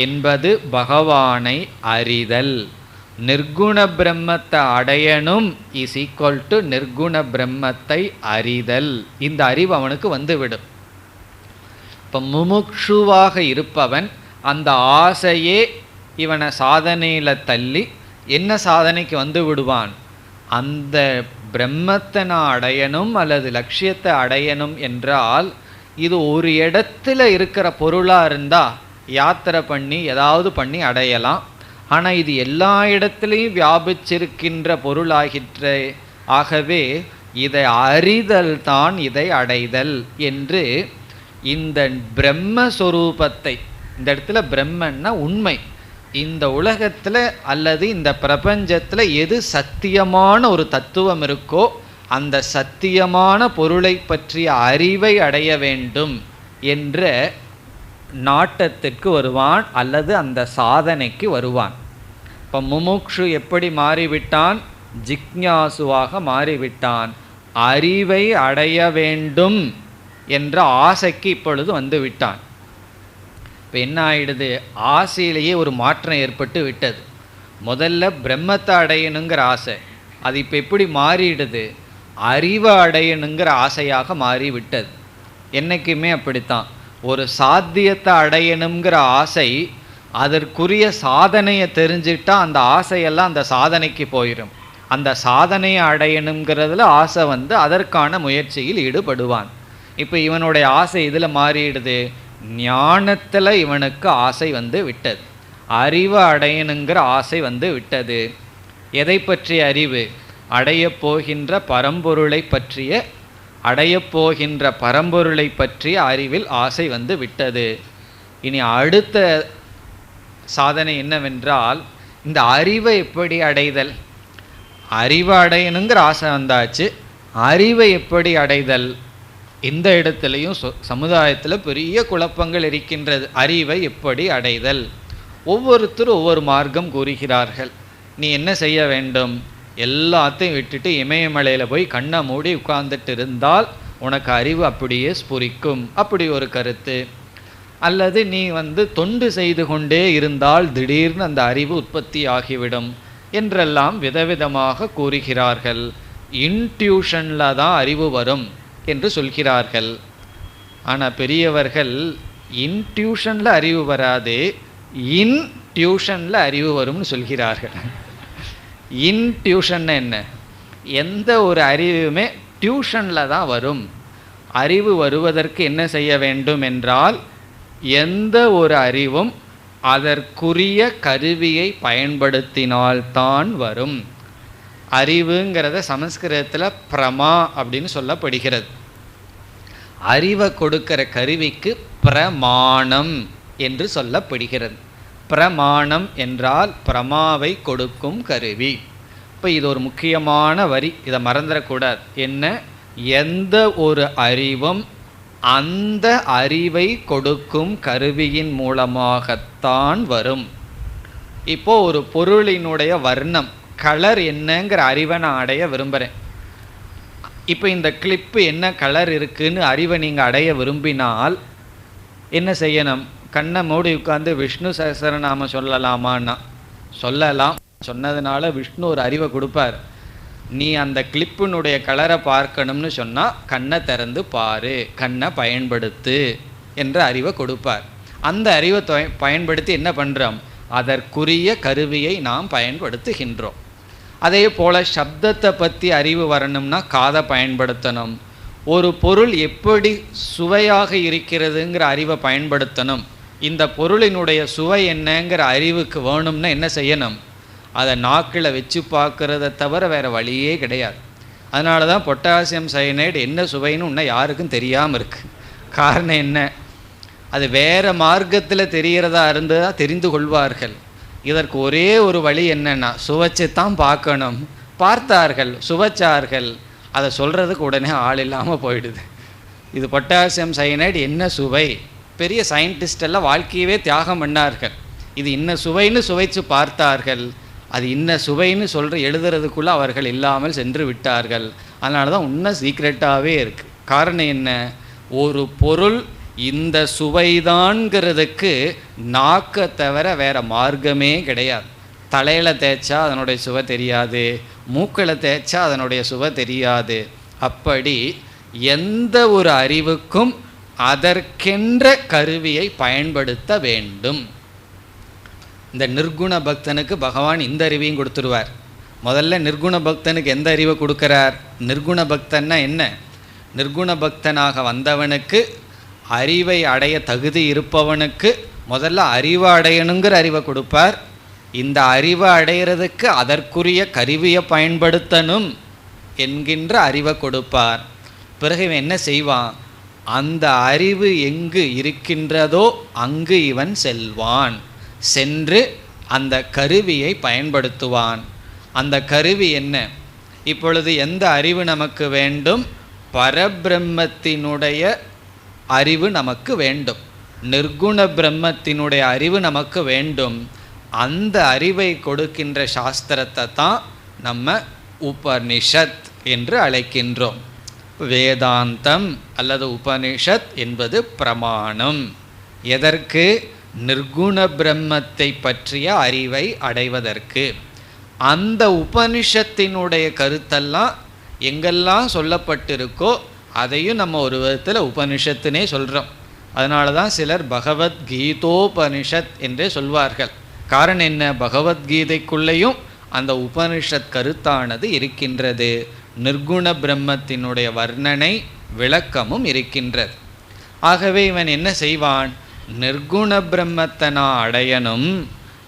என்பது பகவானை அறிதல். நிர்குண பிரம்மத்தை அடையணும் இஸ் ஈக்குவல் டு நிர்குண பிரம்மத்தை அறிதல். இந்த அறிவு அவனுக்கு வந்துவிடும். இப்போ முமுக்ஷுவாக இருப்பவன் அந்த ஆசையே இவனை சாதனையில் தள்ளி என்ன சாதனைக்கு வந்து விடுவான்? அந்த பிரம்மத்தை நான் அடையணும் அல்லது லட்சியத்தை அடையணும் என்றால் இது ஒரு இடத்துல இருக்கிற பொருளாக இருந்தால் யாத்திரை பண்ணி ஏதாவது பண்ணி அடையலாம். ஆனால் இது எல்லா இடத்துலையும் வியாபிச்சிருக்கின்ற பொருளாகிற்று. ஆகவே இதை அறிதல் தான் இதை அடைதல் என்று இந்த பிரம்மஸ்வரூபத்தை, இந்த இடத்துல பிரம்மன்னா உண்மை, இந்த உலகத்தில் அல்லது இந்த பிரபஞ்சத்தில் எது சத்தியமான ஒரு தத்துவம் இருக்கோ அந்த சத்தியமான பொருளை பற்றிய அறிவை அடைய வேண்டும் என்ற நாட்டத்திற்கு வருவான் அல்லது அந்த சாதனைக்கு வருவான். இப்போ முமுக்ஷு எப்படி மாறிவிட்டான்? ஜிக்ஞாசுவாக மாறிவிட்டான். அறிவை அடைய வேண்டும் என்ற ஆசைக்கு இப்பொழுது வந்து விட்டான். இப்போ என்ன ஆயிடுது? ஆசையிலேயே ஒரு மாற்றம் ஏற்பட்டு விட்டது. முதல்ல பிரம்மத்தை அடையணுங்கிற ஆசை, அது இப்போ எப்படி மாறிடுது? அறிவை அடையணுங்கிற ஆசையாக மாறிவிட்டது. என்றைக்குமே அப்படித்தான். ஒரு சாத்தியத்தை அடையணுங்கிற ஆசை அதற்குரிய சாதனையை தெரிஞ்சிட்டா அந்த ஆசையெல்லாம் அந்த சாதனைக்கு போயிடும். அந்த சாதனையை அடையணுங்கிறதுல ஆசை வந்து அதற்கான முயற்சியில் ஈடுபடுவான். இப்போ இவனுடைய ஆசை இதில் மாறிடுது. ஞானத்தில் இவனுக்கு ஆசை வந்து விட்டது. அறிவை அடையணுங்கிற ஆசை வந்து விட்டது. எதை பற்றிய அறிவு? அடையப்போகின்ற பரம்பொருளை பற்றிய அடையப்போகின்ற பரம்பொருளை பற்றிய அறிவில் ஆசை வந்து விட்டது. இனி அடுத்த சாதனை என்னவென்றால் இந்த அறிவை எப்படி அடைதல்? அறிவை அடையணுங்கிற ஆசை வந்தாச்சு. அறிவை எப்படி அடைதல்? இந்த இடத்துலையும் சமுதாயத்தில் பெரிய குழப்பங்கள் இருக்கின்றது. அறிவை எப்படி அடைதல்? ஒவ்வொருத்தரும் ஒவ்வொரு மார்க்கம் கூறுகிறார்கள். நீ என்ன செய்ய வேண்டும்? எல்லாத்தையும் விட்டுட்டு இமயமலையில் போய் கண்ணை மூடி உட்கார்ந்துட்டு இருந்தால் உனக்கு அறிவு அப்படியே ஸ்புரிக்கும், அப்படி ஒரு கருத்து. அல்லது நீ தொண்டு செய்து கொண்டே இருந்தால் திடீர்னு அந்த அறிவு உற்பத்தி ஆகிவிடும் என்றெல்லாம் விதவிதமாக கூறுகிறார்கள். இன்ட்யூஷனில் தான் அறிவு வரும் என்று சொல்கிறார்கள். ஆனால் பெரியவர்கள் இன்ட்யூஷனில் அறிவு வராது, இன்ட்யூஷனில் அறிவு வரும்னு சொல்கிறார்கள். இன்ட்யூஷன் என்ன? எந்த ஒரு அறிவுமே டியூஷனில் தான் வரும். அறிவு வருவதற்கு என்ன செய்ய வேண்டும் என்றால், எந்த ஒரு அறிவும் அதற்குரிய கருவியை பயன்படுத்தினால்தான் வரும். அறிவுங்கிறத சமஸ்கிருதத்தில் பிரமா அப்படின்னு சொல்லப்படுகிறது. அறிவை கொடுக்கிற கருவிக்கு பிரமாணம் என்று சொல்லப்படுகிறது. பிரமாணம் என்றால் பிரமாவை கொடுக்கும் கருவி. இப்போ இது ஒரு முக்கியமான வரி, இதை மறந்துடக்கூடாது. என்ன? எந்த ஒரு அறிவும் அந்த அறிவை கொடுக்கும் கருவியின் மூலமாகத்தான் வரும். இப்போ ஒரு பொருளினுடைய வர்ணம், கலர் என்னங்கிற அறிவை நான் அடைய விரும்புகிறேன். இப்போ இந்த கிளிப்பு என்ன கலர் இருக்குன்னு அறிவை நீங்கள் அடைய விரும்பினால் என்ன செய்யணும்? கண்ணை மூடி உட்காந்து விஷ்ணு சஹஸ்ரநாமம் சொல்லலாமான்னா சொல்லலாம். சொன்னதுனால விஷ்ணு ஒரு அறிவை கொடுப்பார். நீ அந்த கிளிப்பினுடைய கலரை பார்க்கணும்னு சொன்னால் கண்ணை திறந்து பாரு, கண்ணை பயன்படுத்து என்ற அறிவை கொடுப்பார். அந்த அறிவை பயன்படுத்தி என்ன பண்ணுறோம்? அதற்குரிய கருவியை நாம் பயன்படுத்துகின்றோம். அதே போல் சப்தத்தை பற்றி அறிவு வரணும்னா காதை பயன்படுத்தணும். ஒரு பொருள் எப்படி சுவையாக இருக்கிறதுங்கிற அறிவை பயன்படுத்தணும். இந்த பொருளினுடைய சுவை என்னங்கிற அறிவுக்கு வேணும்னா என்ன செய்யணும்? அதை நாக்கில் வச்சு பார்க்குறத தவிர வேறு வழியே கிடையாது. அதனால தான் பொட்டாசியம் சயனைடு என்ன சுவைன்னு இன்னும் யாருக்கும் தெரியாமல் இருக்குது. காரணம் என்ன? அது வேறு மார்க்கத்தில் தெரிகிறதா இருந்தால் தெரிந்து கொள்வார்கள். இதற்கு ஒரே ஒரு வழி என்னென்னா, சுவைச்சு தான் பார்க்கணும். பார்த்தார்கள், சுவைச்சார்கள், அதை சொல்கிறதுக்கு உடனே ஆள் இல்லாமல் போயிடுது. இது பொட்டாசியம் சயனைடு என்ன சுவை? பெரிய சயின்டிஸ்டெல்லாம் வாழ்க்கையவே தியாகம் பண்ணார்கள். இது இன்ன சுவைன்னு சுவைச்சு பார்த்தார்கள். அது இன்ன சுவைன்னு எழுதுறதுக்குள்ளே அவர்கள் இல்லாமல் சென்று விட்டார்கள். அதனால தான் இன்னும் சீக்ரெட்டாகவே இருக்குது. காரணம் என்ன? ஒரு பொருள் இந்த சுவைதான்ங்கிறதுக்கு நாக்கை தவிர வேறு மார்க்கமே கிடையாது. தலையில் தேய்ச்சா அதனுடைய சுவை தெரியாது, மூக்கில் தேய்ச்சா அதனுடைய சுவை தெரியாது. அப்படி எந்த ஒரு அறிவுக்கும் அதற்கென்ற கருவியை பயன்படுத்த வேண்டும். இந்த நிர்குண பக்தனுக்கு பகவான் இந்த அறிவையும் கொடுத்துருவார். முதல்ல நிர்குண பக்தனுக்கு எந்த அறிவை கொடுக்குறார்? நிர்குண பக்தன்னா என்ன? நிர்குண பக்தனாக வந்தவனுக்கு, அறிவை அடைய தகுதி இருப்பவனுக்கு முதல்ல அறிவை அடையணுங்கிற அறிவை கொடுப்பார். இந்த அறிவை அடைகிறதுக்கு அதற்குரிய கருவியை பயன்படுத்தணும் என்கின்ற அறிவை கொடுப்பார். பிறகு இவன் என்ன செய்வான்? அந்த அறிவு எங்கு இருக்கின்றதோ அங்கு இவன் செல்வான். சென்று அந்த கருவியை பயன்படுத்துவான். அந்த கருவி என்ன? இப்பொழுது எந்த அறிவு நமக்கு வேண்டும்? பரபிரம்மத்தினுடைய அறிவு நமக்கு வேண்டும். நிர்குண பிரம்மத்தினுடைய அறிவு நமக்கு வேண்டும். அந்த அறிவை கொடுக்கின்ற சாஸ்திரத்தை தான் நம்ம உபனிஷத் என்று அழைக்கின்றோம். வேதாந்தம் அல்லது உபனிஷத் என்பது பிரமாணம். எதற்கு? நிர்குண பிரம்மத்தை பற்றிய அறிவை அடைவதற்கு. அந்த உபனிஷத்தினுடைய கருத்தெல்லாம் எங்கெல்லாம் சொல்லப்பட்டிருக்கோ அதையும் நம்ம ஒரு விதத்தில் உபனிஷத்துனே சொல்கிறோம். அதனால தான் சிலர் பகவத்கீதோபனிஷத் என்றே சொல்வார்கள். காரணம் என்ன? பகவத்கீதைக்குள்ளேயும் அந்த உபனிஷத் கருத்தானது இருக்கின்றது. நிர்குண பிரம்மத்தினுடைய வர்ணனை விளக்கமும் இருக்கின்றது. ஆகவே இவன் என்ன செய்வான்? நிர்குண பிரம்மத்தை நான் அடையணும்.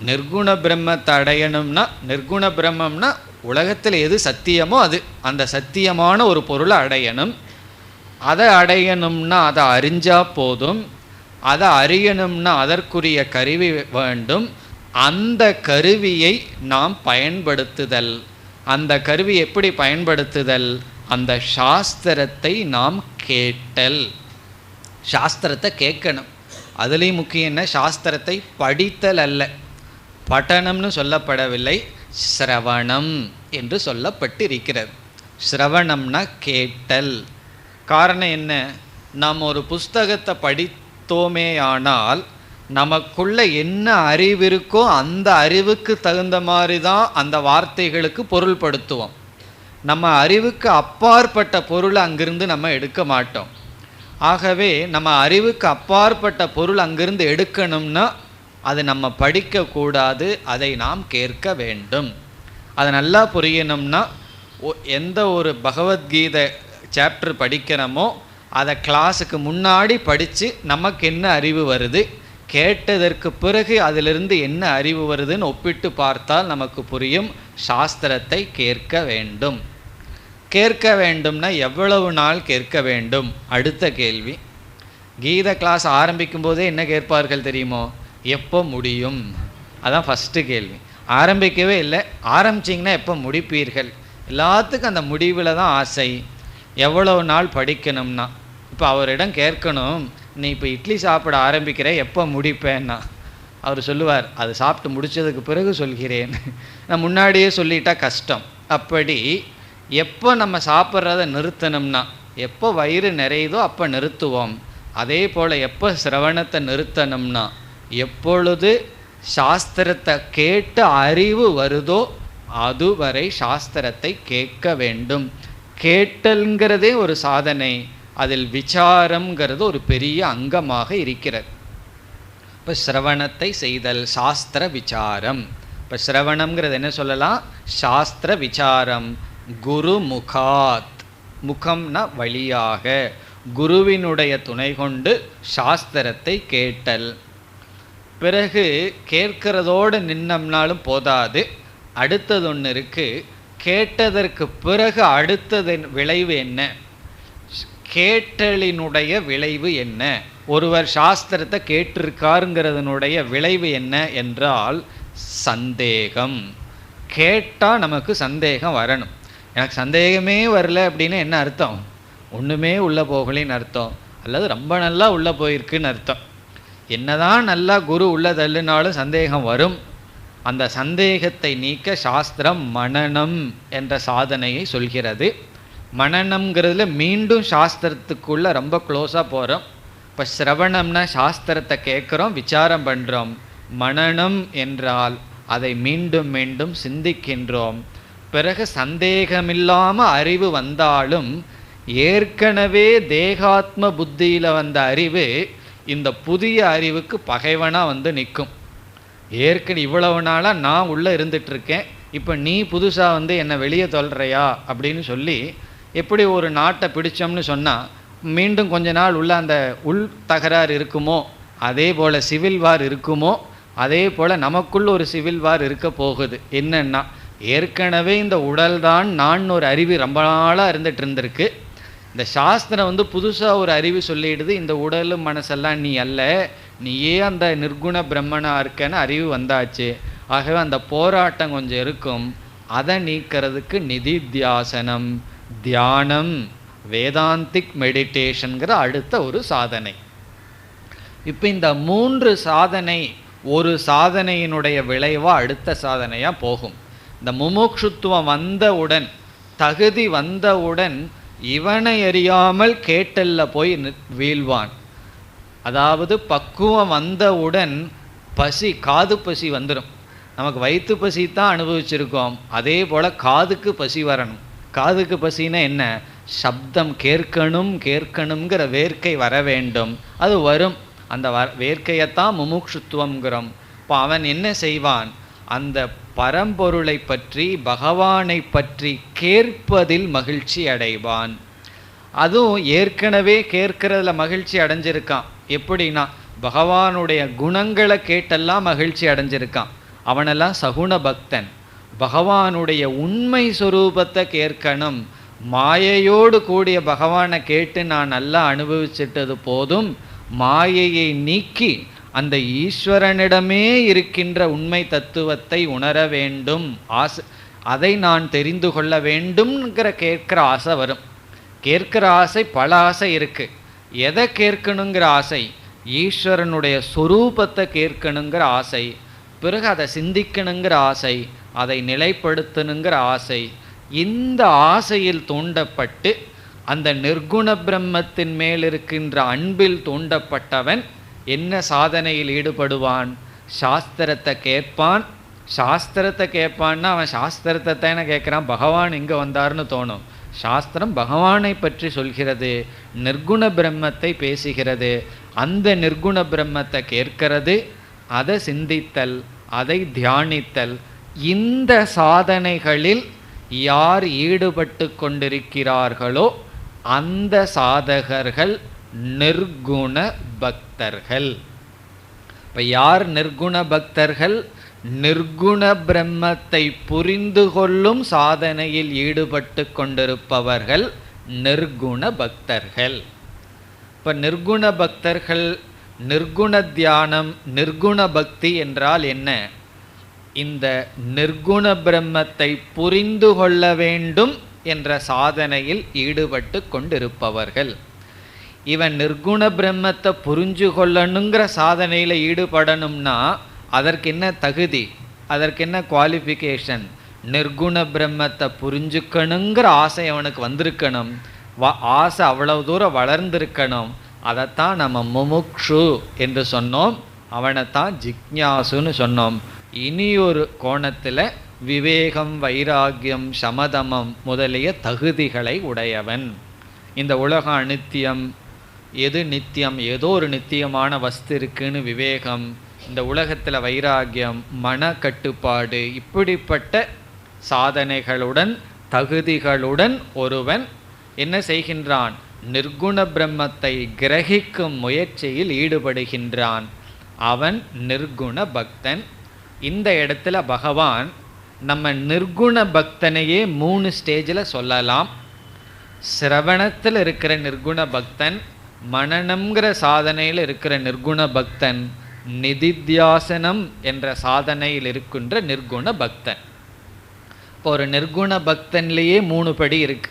நிர்குண பிரம்மத்தை அடையணும்னா, நிர்குண பிரம்மம்னா உலகத்தில் எது சத்தியமோ அது, அந்த சத்தியமான ஒரு பொருளை அடையணும். அதை அடையணும்னா அதை அறிஞ்சா போதும். அதை அறியணும்னா அதற்குரிய கருவி வேண்டும். அந்த கருவியை நாம் பயன்படுத்துதல். அந்த கருவி எப்படி பயன்படுத்துதல்? அந்த சாஸ்திரத்தை நாம் கேட்டல். சாஸ்திரத்தை கேட்கணும். அதுலேயும் முக்கியம் என்ன? சாஸ்திரத்தை படித்தல் அல்ல. பட்டணம்னு சொல்லப்படவில்லை, சிரவணம் என்று சொல்லப்பட்டிருக்கிறது. சிரவணம்னா கேட்டல். காரணம் என்ன? நாம் ஒரு புஸ்தகத்தை படித்தோமேயானால் நமக்குள்ள என்ன அறிவு இருக்கோ அந்த அறிவுக்கு தகுந்த மாதிரி தான் அந்த வார்த்தைகளுக்கு பொருள்படுத்துவோம். நம்ம அறிவுக்கு அப்பாற்பட்ட பொருளை அங்கிருந்து நம்ம எடுக்க மாட்டோம். ஆகவே நம்ம அறிவுக்கு அப்பாற்பட்ட பொருள் அங்கிருந்து எடுக்கணும்னா அது நம்ம படிக்கக்கூடாது, அதை நாம் கேட்க வேண்டும். அதை நல்லா புரியணும்னா எந்த ஒரு பகவத்கீதை சாப்டர் படிக்கிறோமோ அதை கிளாஸுக்கு முன்னாடி படித்து நமக்கு என்ன அறிவு வருது, கேட்டதற்கு பிறகு அதிலிருந்து என்ன அறிவு வருதுன்னு ஒப்பிட்டு பார்த்தால் நமக்கு புரியும். சாஸ்திரத்தை கேட்க வேண்டும். கேட்க வேண்டும்னா எவ்வளவு நாள் கேட்க வேண்டும்? அடுத்த கேள்வி. கீதை கிளாஸ் ஆரம்பிக்கும் போதே என்ன கேட்பார்கள் தெரியுமோ? எப்போ முடியும்? அதான் ஃபஸ்ட்டு கேள்வி. ஆரம்பிக்கவே இல்லை, ஆரம்பிச்சிங்கன்னா எப்போ முடிப்பீர்கள்? எல்லாத்துக்கும் அந்த முடிவில் தான் ஆசை. எவ்வளவு நாள் படிக்கணும்னா, இப்போ அவரிடம் கேட்கணும், நீ இப்போ இட்லி சாப்பிட ஆரம்பிக்கிற, எப்போ முடிப்பேன்னா அவர் சொல்லுவார், அது சாப்பிட்டு முடித்ததுக்கு பிறகு சொல்கிறேன். நான் முன்னாடியே சொல்லிட்டா கஷ்டம். அப்படி எப்போ நம்ம சாப்பிட்றத நிறுத்தணும்னா, எப்போ வயிறு நிறையுதோ அப்போ நிறுத்துவோம். அதே போல் எப்போ சிரவணத்தை நிறுத்தணும்னா, எப்பொழுது சாஸ்திரத்தை கேட்டு அறிவு வருதோ அதுவரை சாஸ்திரத்தை கேட்க வேண்டும். கேட்டல்ங்கிறதே ஒரு சாதனை, அதில் விசாரம்ங்கிறது ஒரு பெரிய அங்கமாக இருக்கிறது. இப்போ சிரவணத்தை செய்தல் சாஸ்திர விசாரம். இப்போ சிரவணம்ங்கிறது என்ன சொல்லலாம்? சாஸ்திர விசாரம். குரு முகாத், முகம்னா வழியாக, குருவினுடைய துணை கொண்டு சாஸ்திரத்தை கேட்டல். பிறகு கேட்கிறதோடு நின்னம்னாலும் போதாது, அடுத்தது ஒன்று இருக்குது. கேட்டதற்கு பிறகு அடுத்தது விளைவு என்ன? கேட்டலினுடைய விளைவு என்ன? ஒருவர் சாஸ்திரத்தை கேட்டிருக்காருங்கிறதனுடைய விளைவு என்ன என்றால் சந்தேகம். கேட்டால் நமக்கு சந்தேகம் வரணும். எனக்கு சந்தேகமே வரல அப்படின்னு என்ன அர்த்தம்? ஒன்றுமே உள்ளே போகலின்னு அர்த்தம், அல்லது ரொம்ப நல்லா உள்ளே போயிருக்குன்னு அர்த்தம். என்னதான் நல்லா குரு உள்ள தள்ளுனாலும் சந்தேகம் வரும். அந்த சந்தேகத்தை நீக்க சாஸ்திரம் மனனம் என்ற சாதனையை சொல்கிறது. மனனம்ங்கிறதுல மீண்டும் சாஸ்திரத்துக்குள்ளே ரொம்ப க்ளோஸாக போகிறோம். இப்போ சிரவணம்னா சாஸ்திரத்தை கேட்குறோம், விசாரம் பண்ணுறோம். மனனம் என்றால் அதை மீண்டும் மீண்டும் சிந்திக்கின்றோம். பிறகு சந்தேகமில்லாமல் அறிவு வந்தாலும் ஏற்கனவே தேகாத்ம புத்தியில் வந்த அறிவு இந்த புதிய அறிவுக்கு பகைவனாக வந்து நிற்கும். ஏற்கனவே இவ்வளவு நாளாக நான் உள்ளே இருந்துகிட்ருக்கேன், இப்போ நீ புதுசாக வந்து என்னை வெளியே தொல்றையா அப்படின்னு சொல்லி, எப்படி ஒரு நாட்டை பிடிச்சோம்னு சொன்னால் மீண்டும் கொஞ்ச நாள் உள்ள அந்த உள் தகராறு இருக்குமோ, அதே போல் சிவில் வார் இருக்குமோ, அதே போல் நமக்குள்ள ஒரு சிவில் வார் இருக்க போகுது. என்னன்னா, ஏற்கனவே இந்த உடல் தான் நான் ஒரு அறிவு ரொம்ப நாளாக இருந்துகிட்டு இருந்திருக்கு. இந்த சாஸ்திரம் வந்து புதுசாக ஒரு அறிவு சொல்லிடுது, இந்த உடலும் மனசெல்லாம் நீ அல்ல, நீயே அந்த நிர்குண பிரம்மனாக இருக்கன்னு அறிவு வந்தாச்சு. ஆகவே அந்த போராட்டம் கொஞ்சம் இருக்கும். அதை நீக்கிறதுக்கு நிதித்தியாசனம், தியானம், வேதாந்திக் மெடிடேஷனுங்கிற அடுத்த ஒரு சாதனை. இப்போ இந்த 3 சாதனை ஒரு சாதனையினுடைய விளைவாக அடுத்த சாதனையாக போகும். இந்த முமுட்சுத்துவம் வந்தவுடன், தகுதி வந்தவுடன் இவனை அறியாமல் கேட்டல்ல போய் வீழ்வான். அதாவது பக்குவம் வந்தவுடன் பசி, காது பசி வந்துடும். நமக்கு வயிற்று பசி தான் அனுபவிச்சிருக்கோம், அதே போல் காதுக்கு பசி வரணும். காதுக்கு பசின்னா என்ன? சப்தம் கேட்கணும் கேட்கணுங்கிற வேர்க்கை வர வேண்டும். அது வரும். அந்த வேர்க்கையத்தான் முமுட்சுத்துவங்கிறோம். இப்போ அவன் என்ன செய்வான்? அந்த பரம்பொருளை பற்றி, பகவானை பற்றி கேட்பதில் மகிழ்ச்சி அடைவான். அதுவும் ஏற்கனவே கேட்கறதுல மகிழ்ச்சி அடைஞ்சிருக்கான். எப்படின்னா, பகவானுடைய குணங்களை கேட்டெல்லாம் மகிழ்ச்சி அடைஞ்சிருக்கான். அவனெல்லாம் சகுண பக்தன். பகவானுடைய உண்மை சொரூபத்தை கேட்கணும். மாயையோடு கூடிய பகவானை கேட்டு நான் நல்லா அனுபவிச்சிட்டது போதும், மாயையை நீக்கி அந்த ஈஸ்வரனிடமே இருக்கின்ற உண்மை தத்துவத்தை உணர வேண்டும், ஆசை, அதை நான் தெரிந்து கொள்ள வேண்டும்ங்கிற கேட்குற ஆசை வரும். கேட்குற ஆசை பல ஆசை இருக்குது. எதை கேட்கணுங்கிற ஆசை? ஈஸ்வரனுடைய சொரூபத்தை கேட்கணுங்கிற ஆசை. பிறகு அதை சிந்திக்கணுங்கிற ஆசை, அதை நிலைப்படுத்தணுங்கிற ஆசை. இந்த ஆசையில் தூண்டப்பட்டு அந்த நிர்குண பிரம்மத்தின் மேல் இருக்கின்ற அன்பில் தூண்டப்பட்டவன் என்ன சாதனையில் ஈடுபடுவான்? சாஸ்திரத்தை கேட்பான், சாஸ்திரத்தை கேட்பான்னா அவன் சாஸ்திரத்தை தானே கேட்குறான், பகவான் இங்கே வந்தார்னு தோணும். சாஸ்திரம் பகவானை பற்றி சொல்கிறது, நிர்குண பிரம்மத்தை பேசுகிறது. அந்த நிர்குண பிரம்மத்தை கேட்கிறது, அதை சிந்தித்தல், அதை தியானித்தல். இந்த சாதனைகளில் யார் ஈடுபட்டு கொண்டிருக்கிறார்களோ அந்த சாதகர்கள் நிர்குண பக்தர்கள். இப்போ யார் நிர்குண பக்தர்கள்? நிர்குண பிரம்மத்தை புரிந்து கொள்ளும் சாதனையில் ஈடுபட்டு கொண்டிருப்பவர்கள் நிர்குண பக்தர்கள். இப்போ நிர்குண பக்தர்கள், நிர்குண தியானம், நிர்குண பக்தி என்றால் என்ன? இந்த நிர்குண பிரம்மத்தை புரிந்து கொள்ள வேண்டும் என்ற சாதனையில் ஈடுபட்டு கொண்டிருப்பவர்கள். இவன் நிர்குண பிரம்மத்தை புரிஞ்சு கொள்ளணுங்கிற சாதனையில் ஈடுபடணும்னா அதற்கு என்ன தகுதி, அதற்கு என்ன குவாலிஃபிகேஷன்? நிர்குண பிரம்மத்தை புரிஞ்சுக்கணுங்கிற ஆசை அவனுக்கு வந்திருக்கணும், ஆசை அவ்வளவு தூரம் வளர்ந்திருக்கணும். அதைத்தான் நம்ம முமுக்ஷு என்று சொன்னோம், அவனைத்தான் ஜிக்ஞாசுன்னு சொன்னோம். இனி ஒரு கோணத்தில் விவேகம், வைராகியம், சமதமம் முதலிய தகுதிகளை உடையவன். இந்த உலகம் அநித்தியம், எது நித்தியம், ஏதோ ஒரு நித்தியமான வஸ்து இருக்குன்னு விவேகம், இந்த உலகத்தில் வைராகியம், மன கட்டுப்பாடு, இப்படிப்பட்ட சாதனைகளுடன் தகுதிகளுடன் ஒருவன் என்ன செய்கின்றான்? நிர்குண பிரம்மத்தை கிரகிக்கும் முயற்சியில் ஈடுபடுகின்றான். அவன் நிர்குண பக்தன். இந்த இடத்துல பகவான் நம்ம நிர்குண பக்தனையே 3 ஸ்டேஜில் சொல்லலாம். சிரவணத்தில் இருக்கிற நிர்குண பக்தன், மனனம்ங்கிற சாதனையில் இருக்கிற நிர்குண பக்தன், நிதித்தியாசனம் என்ற சாதனையில் இருக்கின்ற நிர்குண பக்தன். இப்போ ஒரு நிர்குண பக்தன்லேயே 3 படி இருக்கு.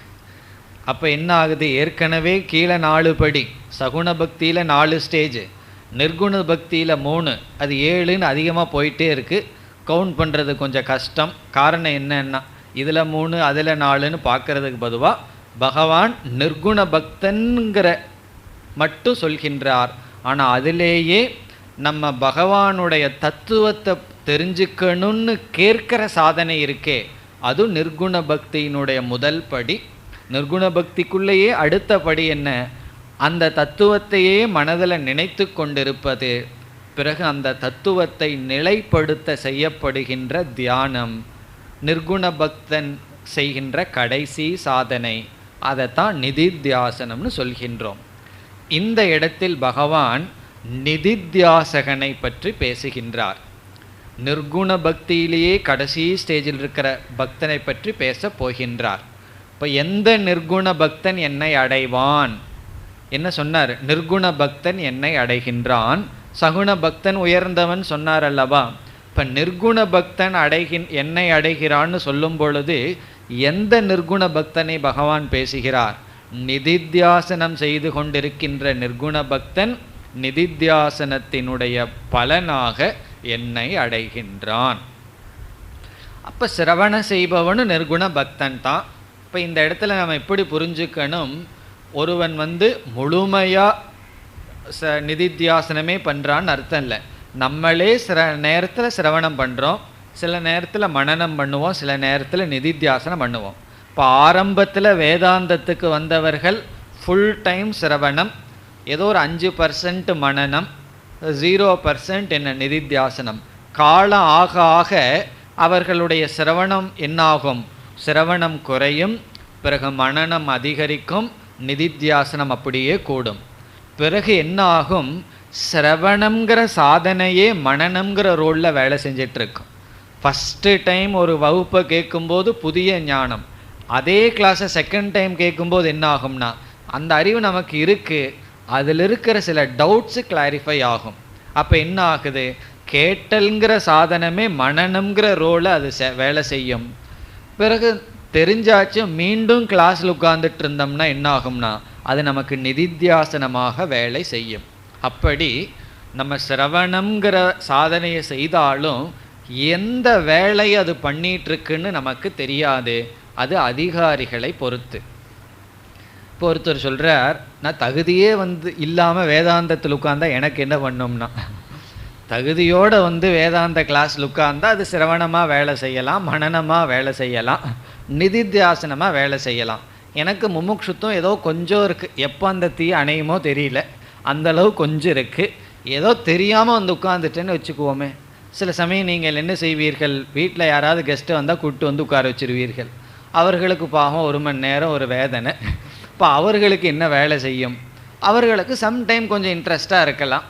அப்போ என்ன ஆகுது? ஏற்கனவே கீழே 4 படி, சகுண பக்தியில் 4 ஸ்டேஜ், நிர்குண பக்தியில் 3, அது 7ன்னு அதிகமாக போயிட்டே இருக்குது. கவுண்ட் பண்ணுறது கொஞ்சம் கஷ்டம். காரணம் என்னன்னா இதில் 3 அதில் 4ன்னு பார்க்கறதுக்கு பொதுவாக பகவான் நிர்குண பக்தன்கிற மட்டும் சொல்கின்றார். ஆனால் அதிலேயே நம்ம பகவானுடைய தத்துவத்தை தெரிஞ்சுக்கணும்னு கேட்கிற சாதனை இருக்கே, அது நிர்குண பக்தியினுடைய முதல் படி. நிர்குண பக்திக்குள்ளேயே அடுத்த படி என்ன? அந்த தத்துவத்தையே மனதில் நினைத்து கொண்டிருப்பது. பிறகு அந்த தத்துவத்தை நிலைப்படுத்த செய்யப்படுகின்ற தியானம். நிர்குண பக்தன் செய்கின்ற கடைசி சாதனை, அதைத்தான் நிதித்தியாசனம்னு சொல்கின்றோம். இந்த இடத்தில் பகவான் நிதித்தியாசகனை பற்றி பேசுகின்றார். நிர்குண பக்தியிலேயே கடைசி ஸ்டேஜில் இருக்கிற பக்தனை பற்றி பேச போகின்றார். இப்போ எந்த நிர்குண பக்தன் என்னை அடைவான்? என்ன சொன்னார்? நிர்குண பக்தன் என்னை அடைகின்றான், சகுண பக்தன் உயர்ந்தவன் சொன்னார் அல்லவா? இப்போ நிர்குண பக்தன் என்னை அடைகிறான்னு சொல்லும் பொழுது எந்த நிர்குண பக்தனை பகவான் பேசுகிறார்? நிதித்தியாசனம் செய்து கொண்டிருக்கின்ற நிர்குண பக்தன் நிதித்தியாசனத்தினுடைய பலனாக என்னை அடைகின்றான். அப்போ சிரவண செய்பவனு நிர்குண பக்தன் தான். இப்போ இந்த இடத்துல நம்ம எப்படி புரிஞ்சுக்கணும்? ஒருவன் முழுமையாக நிதித்தியாசனமே பண்ணுறான்னு அர்த்தம் இல்லை. நம்மளே சில நேரத்தில் சிரவணம் பண்ணுறோம், சில நேரத்தில் மனனம் பண்ணுவோம், சில நேரத்தில் நிதித்தியாசனம் பண்ணுவோம். இப்போ ஆரம்பத்தில் வேதாந்தத்துக்கு வந்தவர்கள் ஃபுல் டைம் சிரவணம், ஏதோ ஒரு 5% மனனம், 0% என்ன நிதித்தியாசனம். காலம் ஆக ஆக அவர்களுடைய சிரவணம் என்னாகும்? சிரவணம் குறையும், பிறகு மனனம் அதிகரிக்கும், நிதித்தியாசனம் அப்படியே கூடும். பிறகு என்ன ஆகும்? சிரவணம்ங்கிற சாதனையே மனனம்ங்கிற ரோலில் வேலை செஞ்சிட்ருக்கும். ஃபஸ்ட்டு டைம் ஒரு வகுப்பை கேட்கும்போது புதிய ஞானம், அதே கிளாஸை செகண்ட் டைம் கேட்கும்போது என்ன ஆகும்னா அந்த அறிவு நமக்கு இருக்குது, அதில் இருக்கிற சில டவுட்ஸு கிளாரிஃபை ஆகும். அப்போ என்ன ஆகுது? கேட்டல்ங்கிற சாதனமே மனனம்ங்கிற ரோலை அது வேலை செய்யும். பிறகு தெரிஞ்சாச்சு, மீண்டும் கிளாஸில் உட்கார்ந்துட்டு இருந்தோம்னா என்ன ஆகும்னா அது நமக்கு நிதித்தியாசனமாக வேலை செய்யும். அப்படி நம்ம சிரவணம்ங்கிற சாதனையை செய்தாலும் எந்த வேலையை அது பண்ணிகிட்ருக்குன்னு நமக்கு தெரியாது. அது அதிகாரிகளை பொறுத்து. இப்போ ஒருத்தர் சொல்கிறார், நான் தகுதியே இல்லாமல் வேதாந்தத்தில் உட்கார்ந்தா எனக்கு என்ன பண்ணோம்னா, தகுதியோடு வந்து வேதாந்த கிளாஸில் உட்கார்ந்தா அது சிரவணமாக வேலை செய்யலாம், மனனமாக வேலை செய்யலாம், நிதித்தியாசனமாக வேலை செய்யலாம். எனக்கு முமுட்சுத்துவம் ஏதோ கொஞ்சம் இருக்குது. எப்போ அந்த தீ அணையுமோ தெரியல, அந்தளவு கொஞ்சம் இருக்குது. ஏதோ தெரியாமல் வந்து உட்காந்துட்டேன்னு வச்சுக்குவோமே. சில சமயம் நீங்கள் என்ன செய்வீர்கள், வீட்டில் யாராவது கெஸ்ட்டு வந்தால் கூப்பிட்டு வந்து உட்கார வச்சுருவீர்கள். அவர்களுக்கு பாவம் 1 மணி நேரம் ஒரு வேதனை. இப்போ அவர்களுக்கு என்ன வேலை செய்யும்? அவர்களுக்கு சம்டைம் கொஞ்சம் இன்ட்ரெஸ்டாக இருக்கலாம்.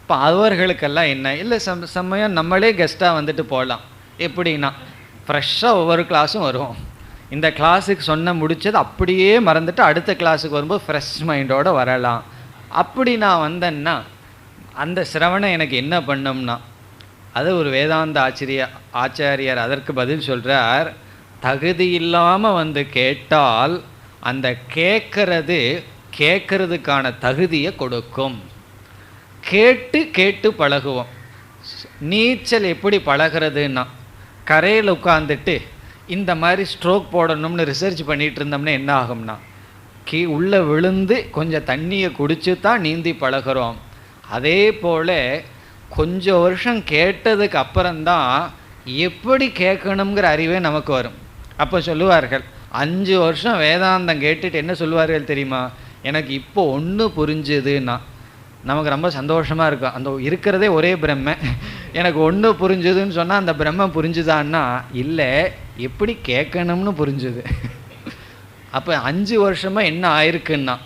இப்போ அவர்களுக்கெல்லாம் என்ன இல்லை, சமயம் நம்மளே கெஸ்ட்டாக வந்துட்டு போகலாம். எப்படின்னா ஃப்ரெஷ்ஷாக ஒவ்வொரு கிளாஸும் வருவோம். இந்த கிளாஸுக்கு சொன்ன முடித்தது அப்படியே மறந்துட்டு அடுத்த கிளாஸுக்கு வரும்போது ஃப்ரெஷ் மைண்டோடு வரலாம். அப்படி நான் வந்தேன்னா அந்த சிரவணம் எனக்கு என்ன பண்ணும்னா, அது ஒரு வேதாந்த ஆச்சாரியார் அதற்கு பதில் சொல்கிறார். தகுதி இல்லாமல் வந்து கேட்டால் அந்த கேட்கறதுக்கான தகுதியை கொடுக்கும். கேட்டு கேட்டு பழகுவோம். நீச்சல் எப்படி பழகிறதுன்னா, கரையில் உட்காந்துட்டு இந்த மாதிரி ஸ்ட்ரோக் போடணும்னு ரிசர்ச் பண்ணிகிட்டு இருந்தோம்னா என்ன ஆகும்னா, உள்ளே விழுந்து கொஞ்சம் தண்ணியை குடிச்சு தான் நீந்தி பழகிறோம். அதே போல் கொஞ்சம் வருஷம் கேட்டதுக்கு அப்புறம்தான் எப்படி கேட்கணுங்கிற அறிவே நமக்கு வரும். அப்போ சொல்லுவார்கள், 5 வருஷம் வேதாந்தம் கேட்டுட்டு என்ன சொல்லுவார்கள் தெரியுமா, எனக்கு இப்போ ஒன்று புரிஞ்சுதுன்னா. நமக்கு ரொம்ப சந்தோஷமாக இருக்கும். அந்த இருக்கிறதே ஒரே பிரம்ம, எனக்கு ஒன்று புரிஞ்சுதுன்னு சொன்னால் அந்த பிரம்மம் புரிஞ்சுதான்னா இல்லை, எப்படி கேட்கணும்னு புரிஞ்சுது. அப்போ 5 வருஷமாக என்ன ஆயிருக்குன்னா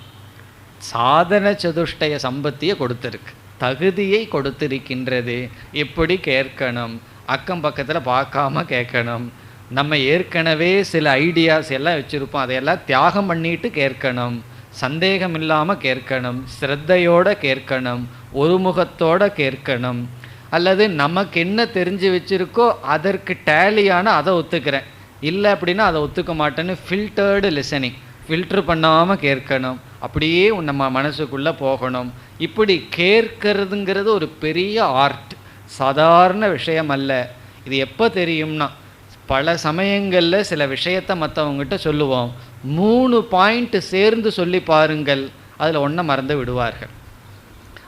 சாதன சதுஷ்டய சம்பத்தியை கொடுத்துருக்கு, தகுதியை கொடுத்திருக்கின்றது. எப்படி கேட்கணும், அக்கம் பக்கத்தில் பார்க்காம கேட்கணும். நம்ம ஏற்கனவே சில ஐடியாஸ் எல்லாம் வச்சுருப்போம், அதையெல்லாம் தியாகம் பண்ணிட்டு கேட்கணும். சந்தேகம் இல்லாமல் கேட்கணும், ஸ்ரத்தையோடு கேட்கணும், ஒருமுகத்தோடு கேட்கணும். அல்லது நமக்கு என்ன தெரிஞ்சு வச்சுருக்கோ அதற்கு டேலியான அதை ஒத்துக்கிறேன், இல்லை அப்படின்னா அதை ஒத்துக்க மாட்டேன்னு ஃபில்டர்டு லிசனிங், ஃபில்ட்ரு பண்ணாமல் கேட்கணும். அப்படியே நம்ம மனசுக்குள்ளே போகணும். இப்படி கேட்கறதுங்கிறது ஒரு பெரிய ஆர்ட், சாதாரண விஷயம் அல்ல. இது எப்போ தெரியும்னா, பல சமயங்களில் சில விஷயத்தை மற்றவங்ககிட்ட சொல்லுவோம், 3 பாயிண்ட் சேர்ந்து சொல்லி பாருங்கள், அதில் ஒன்றை மறந்து விடுவார்கள்.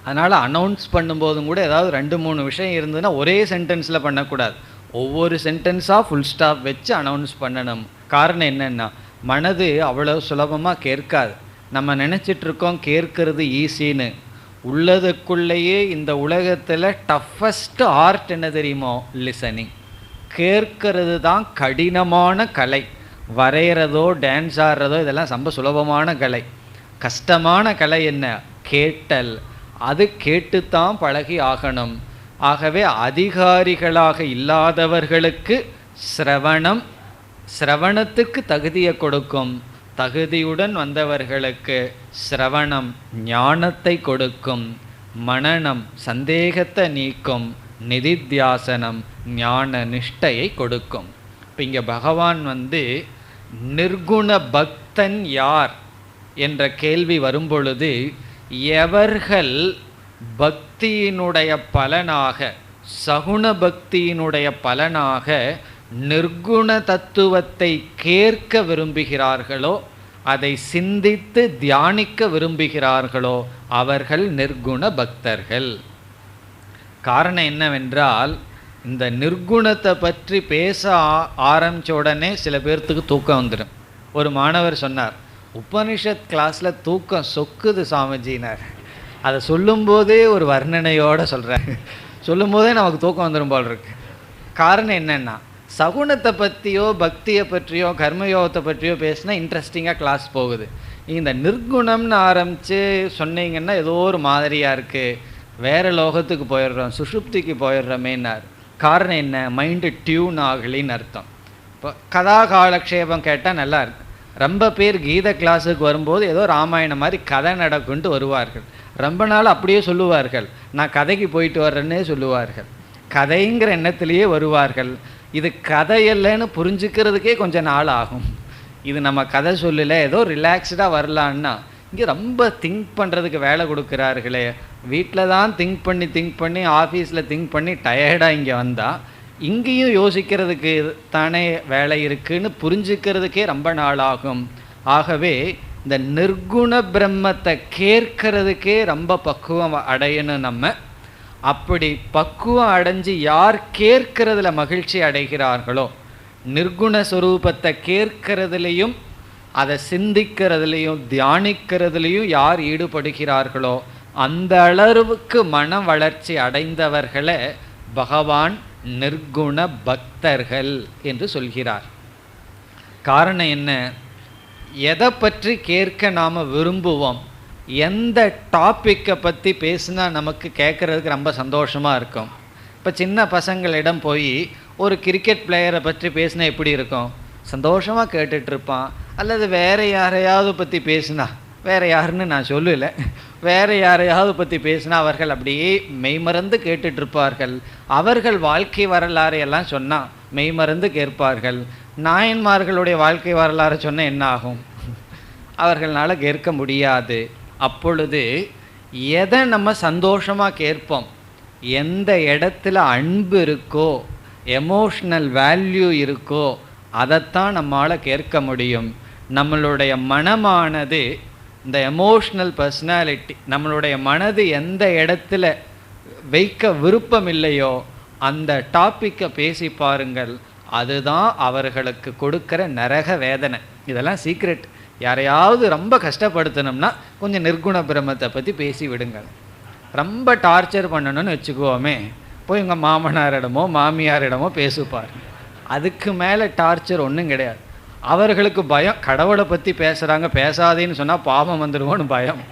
அதனால் அனௌன்ஸ் பண்ணும்போதும் கூட ஏதாவது 2-3 விஷயம் இருந்ததுன்னா ஒரே சென்டென்ஸில் பண்ணக்கூடாது, ஒவ்வொரு சென்டென்ஸாக ஃபுல் ஸ்டாப் வச்சு அனௌன்ஸ் பண்ணணும். காரணம் என்னென்னா, மனது அவ்வளோ சுலபமாக கேட்காது. நம்ம நினச்சிட்ருக்கோம் கேட்கறது ஈஸின்னு. உள்ளதுக்குள்ளேயே இந்த உலகத்தில் டஃபஸ்ட் ஆர்ட் என்ன தெரியுமோ, லிசனிங். கேட்கறது தான் கடினமான கலை. வரைகிறதோ டான்ஸ் ஆடுறதோ இதெல்லாம் ரொம்ப சுலபமான கலை. கஷ்டமான கலை என்ன, கேட்டல். அது கேட்டுத்தான் பழகி ஆகணும். ஆகவே அதிகாரிகளாக இல்லாதவர்களுக்கு சிரவணத்துக்கு தகுதியை கொடுக்கும். தகுதியுடன் வந்தவர்களுக்கு சிரவணம் ஞானத்தை கொடுக்கும், மனனம் சந்தேகத்தை நீக்கும், நிதித்தியாசனம் ஞான நிஷ்டையை கொடுக்கும். இப்போ இங்கே பகவான் நிர்குண பக்தன் யார் என்ற கேள்வி வரும்பொழுது, எவர்கள் பக்தியினுடைய பலனாக, சகுண பக்தியினுடைய பலனாக நிர்குண தத்துவத்தை கேட்க விரும்புகிறார்களோ, அதை சிந்தித்து தியானிக்க விரும்புகிறார்களோ, அவர்கள் நிர்குண பக்தர்கள். காரணம் என்னவென்றால், இந்த நிர்குணத்தை பற்றி பேச ஆரம்பித்த உடனே சில பேர்த்துக்கு தூக்கம் வந்துடும். ஒரு மாணவர் சொன்னார், உபனிஷத் கிளாஸில் தூக்கம் சொக்குது சாமிஜினார். அதை சொல்லும்போதே ஒரு வர்ணனையோடு சொல்கிறார். சொல்லும்போதே நமக்கு தூக்கம் வந்துடும் போல் இருக்கு. காரணம் என்னென்னா, சகுனத்தை பற்றியோ பக்தியை பற்றியோ கர்மயோகத்தை பற்றியோ பேசினா இன்ட்ரெஸ்டிங்காக கிளாஸ் போகுது. இந்த நிர்குணம்னு ஆரம்பித்து சொன்னீங்கன்னா ஏதோ ஒரு மாதிரியாக இருக்குது, வேறு லோகத்துக்கு போயிடுறோம், சுஷுப்திக்கு போயிடுறோமேன்னார். காரணம் என்ன, மைண்டு டியூன் ஆகலின்னு அர்த்தம். இப்போ கதா காலக்ஷேபம் கேட்டால் நல்லா இருக்கு. ரொம்ப பேர் கீத கிளாஸுக்கு வரும்போது ஏதோ ராமாயணம் மாதிரி கதை நடக்குன்ட்டு வருவார்கள். ரொம்ப நாள் அப்படியே சொல்லுவார்கள், நான் கதைக்கு போயிட்டு வர்றேன்னே சொல்லுவார்கள். கதைங்கிற எண்ணத்திலேயே வருவார்கள். இது கதையல்லைன்னு புரிஞ்சுக்கிறதுக்கே கொஞ்சம் நாள் ஆகும். இது நம்ம கதை சொல்லலை, ஏதோ ரிலாக்ஸ்டாக வரலான்னா இங்கே ரொம்ப திங்க் பண்ணுறதுக்கு வேலை கொடுக்குறார்களே. வீட்டில் தான் திங்க் பண்ணி ஆஃபீஸில் திங்க் பண்ணி டயர்டாக இங்கே வந்தால் இங்கேயும் யோசிக்கிறதுக்கு தானே வேலை இருக்குதுன்னு புரிஞ்சுக்கிறதுக்கே ரொம்ப நாள் ஆகும். ஆகவே இந்த நிர்குண பிரம்மத்தை கேட்கறதுக்கே ரொம்ப பக்குவம் அடையணும் நம்ம. அப்படி பக்குவம் அடைஞ்சு யார் கேட்கறதுல மகிழ்ச்சி அடைகிறார்களோ, நிர்குண சொரூபத்தை கேட்கறதுலையும் அதை சிந்திக்கிறதுலையும் தியானிக்கிறதுலையும் யார் ஈடுபடுகிறார்களோ அந்த அளவுக்கு மன வளர்ச்சி அடைந்தவர்களை பகவான் நிர்குண பக்தர்கள் என்று சொல்கிறார். காரணம் என்ன? எதை பற்றி கேட்க நாம் விரும்புவோம், எந்த டாப்பிக்கை பற்றி பேசுனா நமக்கு கேட்குறதுக்கு ரொம்ப சந்தோஷமாக இருக்கும். இப்போ சின்ன பசங்களிடம் போய் ஒரு கிரிக்கெட் பிளேயரை பற்றி பேசினா எப்படி இருக்கும்? சந்தோஷமாக கேட்டுட்ருப்பான். அல்லது வேறு யாரையாவது பற்றி பேசுனா, வேறு யாருன்னு நான் சொல்லலை, வேறு யாரையாவது பற்றி பேசினா அவர்கள் அப்படியே மெய்மறந்து கேட்டுட்ருப்பார்கள். அவர்கள் வாழ்க்கை வரலாறு எல்லாம் சொன்னால் மெய்மறந்து கேட்பார்கள். நாயன்மார்களுடைய வாழ்க்கை வரலாறு சொன்னால் என்ன ஆகும்? அவர்களால் கேட்க முடியாது. அப்பொழுது எதை நம்ம சந்தோஷமாக கேட்போம், எந்த இடத்துல அன்பு இருக்கோ, எமோஷ்னல் வேல்யூ இருக்கோ, அதைத்தான் நம்மளால் கேட்க முடியும். நம்மளுடைய மனமானது, இந்த எமோஷ்னல் பர்சனாலிட்டி, நம்மளுடைய மனது எந்த இடத்துல வைக்க விருப்பம் இல்லையோ அந்த டாப்பிக்கை பேசி பாருங்கள். அதுதான் அவர்களுக்கு கொடுக்குற நரக வேதனை. இதெல்லாம் சீக்ரெட். யாரையாவது ரொம்ப கஷ்டப்படுத்தணும்னா கொஞ்சம் நிர்குண பிரம்மத்தை பற்றி பேசி விடுங்கள். ரொம்ப டார்ச்சர் பண்ணணும்னு வச்சுக்குவோமே, போய் உங்கள் மாமனாரிடமோ மாமியாரிடமோ பேசுப்பார். அதுக்கு மேலே டார்ச்சர் ஒன்றும் கிடையாது. அவர்களுக்கு பயம், கடவுளை பற்றி பேசுகிறாங்க, பேசாதேன்னு சொன்னால் பாவம் வந்துடுவோன்னு பயம்.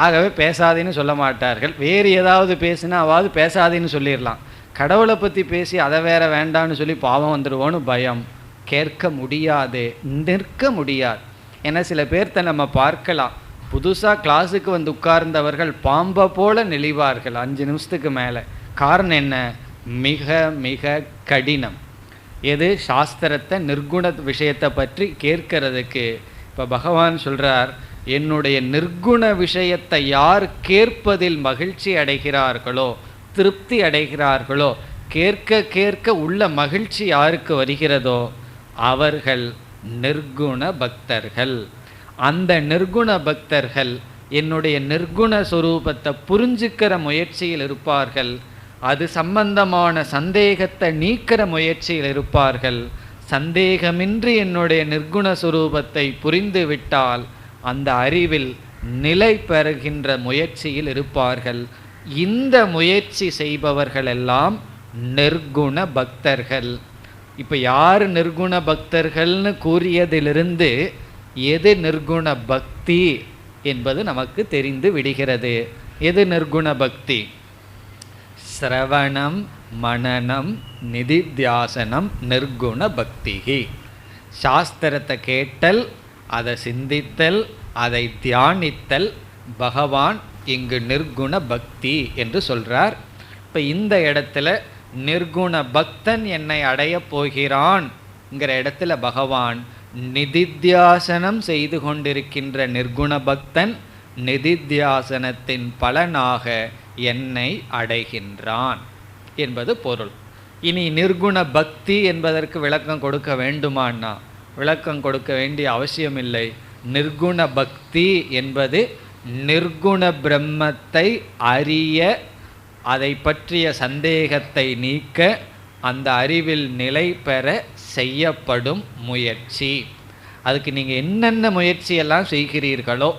ஆகவே பேசாதேன்னு சொல்ல மாட்டார்கள். வேறு ஏதாவது பேசினாவது பேசாதேன்னு சொல்லிடலாம். கடவுளை பற்றி பேசி அதை வேற வேண்டான்னு சொல்லி பாவம் வந்துடுவோன்னு பயம். கேட்க முடியாது, நிற்க முடியாது. ஏன்னா சில பேர்த்த நம்ம பார்க்கலாம், புதுசாக கிளாஸுக்கு வந்து உட்கார்ந்தவர்கள் பாம்பை போல நெளிவார்கள் 5 நிமிஷத்துக்கு மேலே. காரணம் என்ன? மிக மிக கடினம். எது? சாஸ்திரத்தை, நிர்குண விஷயத்தை பற்றி கேட்கறதுக்கு. இப்போ பகவான் சொல்கிறார், என்னுடைய நிர்குண விஷயத்தை யார் கேட்பதில் மகிழ்ச்சி அடைகிறார்களோ, திருப்தி அடைகிறார்களோ, கேட்க கேட்க உள்ள மகிழ்ச்சி யாருக்கு வருகிறதோ அவர்கள் நிர்குண பக்தர்கள். அந்த நிர்குண பக்தர்கள் என்னுடைய நிர்குண சொரூபத்தை புரிஞ்சுக்கிற முயற்சியில் இருப்பார்கள். அது சம்பந்தமான சந்தேகத்தை நீக்கிற முயற்சியில் இருப்பார்கள். சந்தேகமின்றி என்னுடைய நிர்குண சொரூபத்தை புரிந்து விட்டால் அந்த அறிவில் நிலை பெறுகின்ற முயற்சியில் இருப்பார்கள். இந்த முயற்சி செய்பவர்களெல்லாம் நிர்குண பக்தர்கள். இப்போ யார் நிர்குண பக்தர்கள்னு கூறியதிலிருந்து எது நிர்குண பக்தி என்பது நமக்கு தெரிந்து விடுகிறது. எது நிர்குண பக்தி? சிரவணம், மனனம், நிதித்தியாசனம் நிர்குண பக்தி. சாஸ்திரத்தை கேட்டல், அதை சிந்தித்தல், அதை தியானித்தல் பகவான் இங்கு நிர்குண பக்தி என்று சொல்கிறார். இப்போ இந்த இடத்துல நிர்குண பக்தன் என்னை அடைய போகிறான்ங்கிற இடத்துல பகவான் நிதித்தியாசனம் செய்து கொண்டிருக்கின்ற நிர்குண பக்தன் நிதித்தியாசனத்தின் பலனாக என்னை அடைகின்றான் என்பது பொருள். இனி நிர்குண பக்தி என்பதற்கு விளக்கம் கொடுக்க வேண்டுமான்னா விளக்கம் கொடுக்க வேண்டிய அவசியமில்லை. நிர்குண பக்தி என்பது நிர்குண பிரம்மத்தை அறிய, அதை பற்றிய சந்தேகத்தை நீக்க, அந்த அறிவில் நிலை பெற செய்யப்படும் முயற்சி. அதுக்கு நீங்கள் என்னென்ன முயற்சியெல்லாம் செய்கிறீர்களோ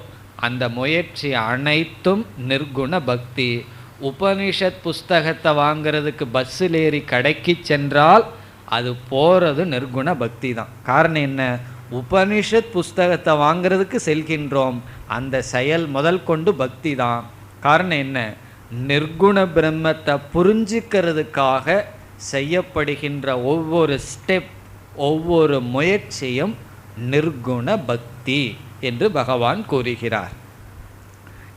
அந்த முயற்சி அனைத்தும் நிர்குண பக்தி. உபனிஷத் புஸ்தகத்தை வாங்கிறதுக்கு பஸ்ஸில் ஏறி கடைக்கு சென்றால் அது போகிறது நிர்குண பக்தி தான். காரணம் என்ன? உபனிஷத் புஸ்தகத்தை வாங்கிறதுக்கு செல்கின்றோம். அந்த செயல் முதல் கொண்டு பக்தி தான். காரணம் என்ன? நிர்குண பிரம்மத்தை புரிஞ்சிக்கிறதுக்காக செய்யப்படுகின்ற ஒவ்வொரு ஸ்டெப், ஒவ்வொரு முயற்சியும் நிர்குண பக்தி என்று பகவான் கூறுகிறார்.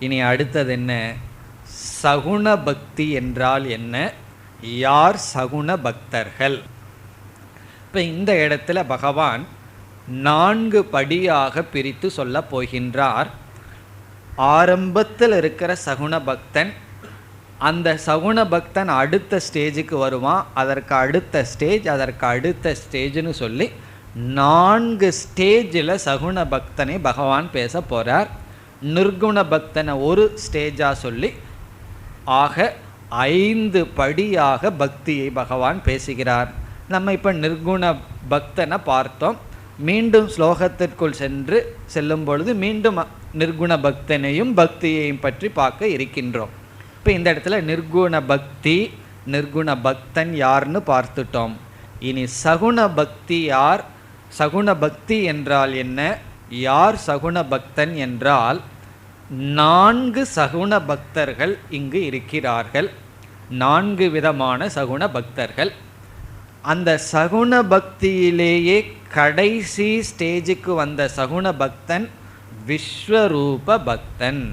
இனி அடுத்தது என்ன? சகுண பக்தி என்றால் என்ன? யார் சகுண பக்தர்கள்? இப்போ இந்த இடத்துல பகவான் 4 படியாக பிரித்து சொல்ல போகின்றார். ஆரம்பத்தில் இருக்கிற சகுண பக்தன், அந்த சகுண பக்தன் அடுத்த ஸ்டேஜுக்கு வருவான், அதற்கு அடுத்த ஸ்டேஜ், அதற்கு அடுத்த ஸ்டேஜ்னு சொல்லி 4 ஸ்டேஜில் சகுண பக்தனை பகவான் பேச போகிறார். நிர்குண பக்தனை ஒரு ஸ்டேஜாக சொல்லி, ஆக 5 படியாக பக்தியை பகவான் பேசுகிறார். நம்ம இப்போ நிர்குண பக்தனை பார்த்தோம். மீண்டும் ஸ்லோகத்திற்குள் செல்லும் பொழுது மீண்டும் நிர்குண பக்தனையும் பக்தியையும் பற்றி பார்க்க இருக்கின்றோம். இப்போ இந்த இடத்துல நிர்குண பக்தி, நிர்குண பக்தன் யார்னு பார்த்துட்டோம். இனி சகுண பக்தி யார், சகுண பக்தி என்றால் என்ன, யார் சகுண பக்தன் என்றால் 4 சகுண பக்தர்கள் இங்கு இருக்கிறார்கள். 4 விதமான சகுண பக்தர்கள். அந்த சகுண பக்தியிலேயே கடைசி ஸ்டேஜுக்கு வந்த சகுண பக்தன் விஸ்வரூப பக்தன்,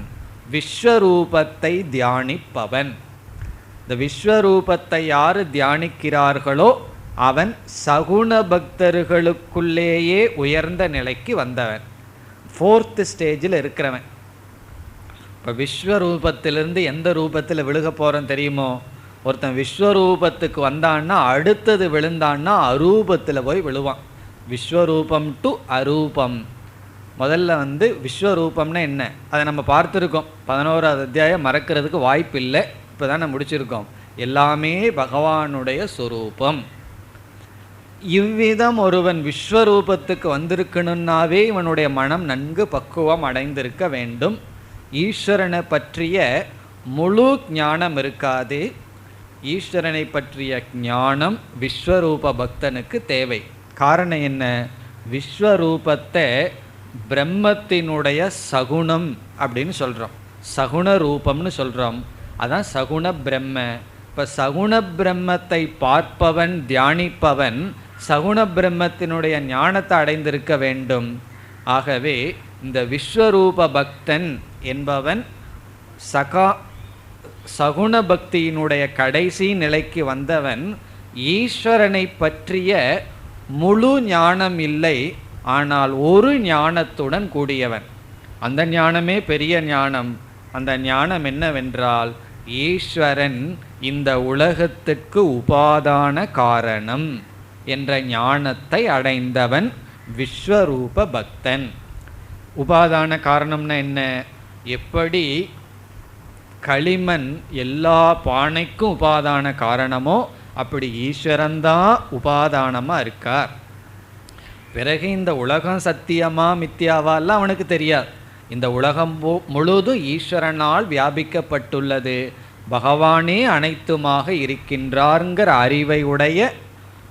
விஸ்வரூபத்தை தியானிப்பவன். இந்த விஸ்வரூபத்தை யார் தியானிக்கிறார்களோ அவன் சகுண பக்தர்களுக்குள்ளேயே உயர்ந்த நிலைக்கு வந்தவன், 4th ஸ்டேஜில் இருக்கிறவன். இப்போ விஸ்வரூபத்திலிருந்து எந்த ரூபத்தில் விழுக போகிறோம் தெரியுமோ? ஒருத்தன் விஸ்வரூபத்துக்கு வந்தான்னா அடுத்தது விழுந்தான்னா அரூபத்தில் போய் விழுவான். விஸ்வரூபம் டு அரூபம். முதல்ல விஸ்வரூபம்னா என்ன, அதை நம்ம பார்த்துருக்கோம். 11வது அத்தியாயம் மறக்கிறதுக்கு வாய்ப்பு இல்லை, இப்போ தான் நம்ம முடிச்சிருக்கோம். எல்லாமே பகவானுடைய சொரூபம். இவ்விதம் ஒருவன் விஸ்வரூபத்துக்கு வந்திருக்கணுன்னாவே இவனுடைய மனம் நன்கு பக்குவம் அடைந்திருக்க வேண்டும். ஈஸ்வரனை பற்றிய முழு ஞானம் இருக்காது. ஈஸ்வரனை பற்றிய ஞானம் விஸ்வரூப பக்தனுக்கு தேவை. காரணம் என்ன, விஸ்வரூபத்தை பிரம்மத்தினுடைய சகுணம் அப்படின்னு சொல்கிறோம், சகுண ரூபம்னு சொல்கிறோம். அதான் சகுண பிரம்ம. இப்போ சகுண பிரம்மத்தை பார்ப்பவன் தியானிப்பவன் சகுண பிரம்மத்தினுடைய ஞானத்தை அடைந்திருக்க வேண்டும். ஆகவே இந்த விஸ்வரூப பக்தன் என்பவன் சகுண பக்தியினுடைய கடைசி நிலைக்கு வந்தவன். ஈஸ்வரனை பற்றிய முழு ஞானம் இல்லை, ஆனால் ஒரு ஞானத்துடன் கூடியவன். அந்த ஞானமே பெரிய ஞானம். அந்த ஞானம் என்னவென்றால், ஈஸ்வரன் இந்த உலகத்திற்கு உபாதான காரணம் என்ற ஞானத்தை அடைந்தவன் விஸ்வரூப பக்தன். உபாதான காரணம்னா என்ன, எப்படி களிமண் எல்லா பானைக்கும் உபாதான காரணமோ அப்படி ஈஸ்வரன்தான் உபாதானமாக இருக்கார். பிறகு இந்த உலகம் சத்தியமா மித்தியாவாலாம் அவனுக்கு தெரியாது. இந்த உலகம் முழுதும் ஈஸ்வரனால் வியாபிக்கப்பட்டுள்ளது, பகவானே அனைத்துமாக இருக்கின்றார்ங்கிற அறிவை உடைய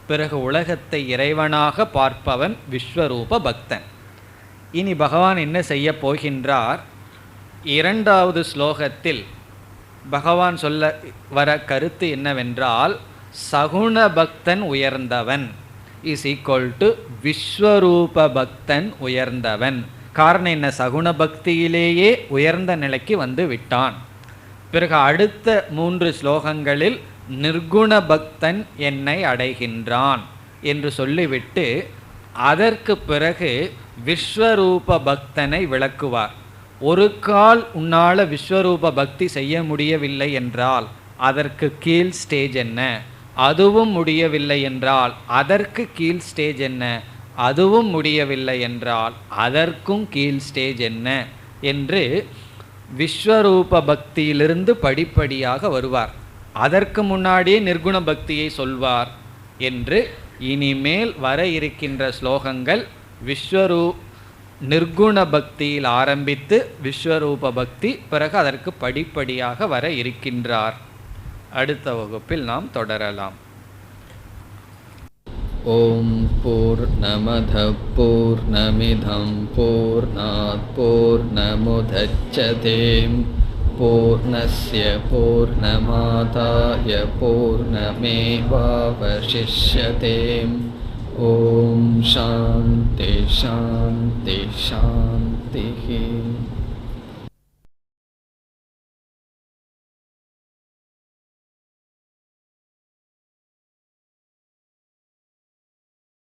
பிறகு உலகத்தை இறைவனாக பார்ப்பவன் விஸ்வரூப பக்தன். இனி பகவான் என்ன செய்ய போகின்றார்? 2வது ஸ்லோகத்தில் பகவான் சொல்ல வர கருத்து என்னவென்றால், சகுண பக்தன் உயர்ந்தவன் இஸ் ஈக்குவல் டு விஸ்வரூப பக்தன் உயர்ந்தவன். காரணம் என்ன, சகுண பக்தியிலேயே உயர்ந்த நிலைக்கு வந்து விட்டான். பிறகு அடுத்த 3 ஸ்லோகங்களில் நிர்குண பக்தன் என்னை அடைகின்றான் என்று சொல்லிவிட்டு அதற்கு பிறகு விஸ்வரூப பக்தனை விளக்குவார். ஒரு கால் உன்னால விஸ்வரூப பக்தி செய்ய முடியவில்லை என்றால் அதற்கு கீழ் ஸ்டேஜ் என்ன, அதுவும் முடியவில்லை என்றால் அதற்கு கீழ் ஸ்டேஜ் என்ன, அதுவும் முடியவில்லை என்றால் அதற்கும் கீழ் ஸ்டேஜ் என்ன என்று விஸ்வரூப பக்தியிலிருந்து படிப்படியாக வருவார். அதற்கு முன்னாடியே நிர்குண பக்தியை சொல்வார் என்று இனிமேல் வர இருக்கின்ற ஸ்லோகங்கள் நிர்குண பக்தியில் ஆரம்பித்து விஸ்வரூப பக்தி, பிறகு அதற்கு படிப்படியாக வர இருக்கின்றார். அடுத்த வகுப்பில் நாம் தொடரலாம். ஓம் பூர்ணமத பூர்ணமிதம் பூர்ணாத் பூர்ணமுதச்யதே பூர்ணஸ்ய பூர்ணமாதாய பூர்ணமேவாவசிஷ்யதே. ஓம் சாந்தி சாந்தி சாந்தி.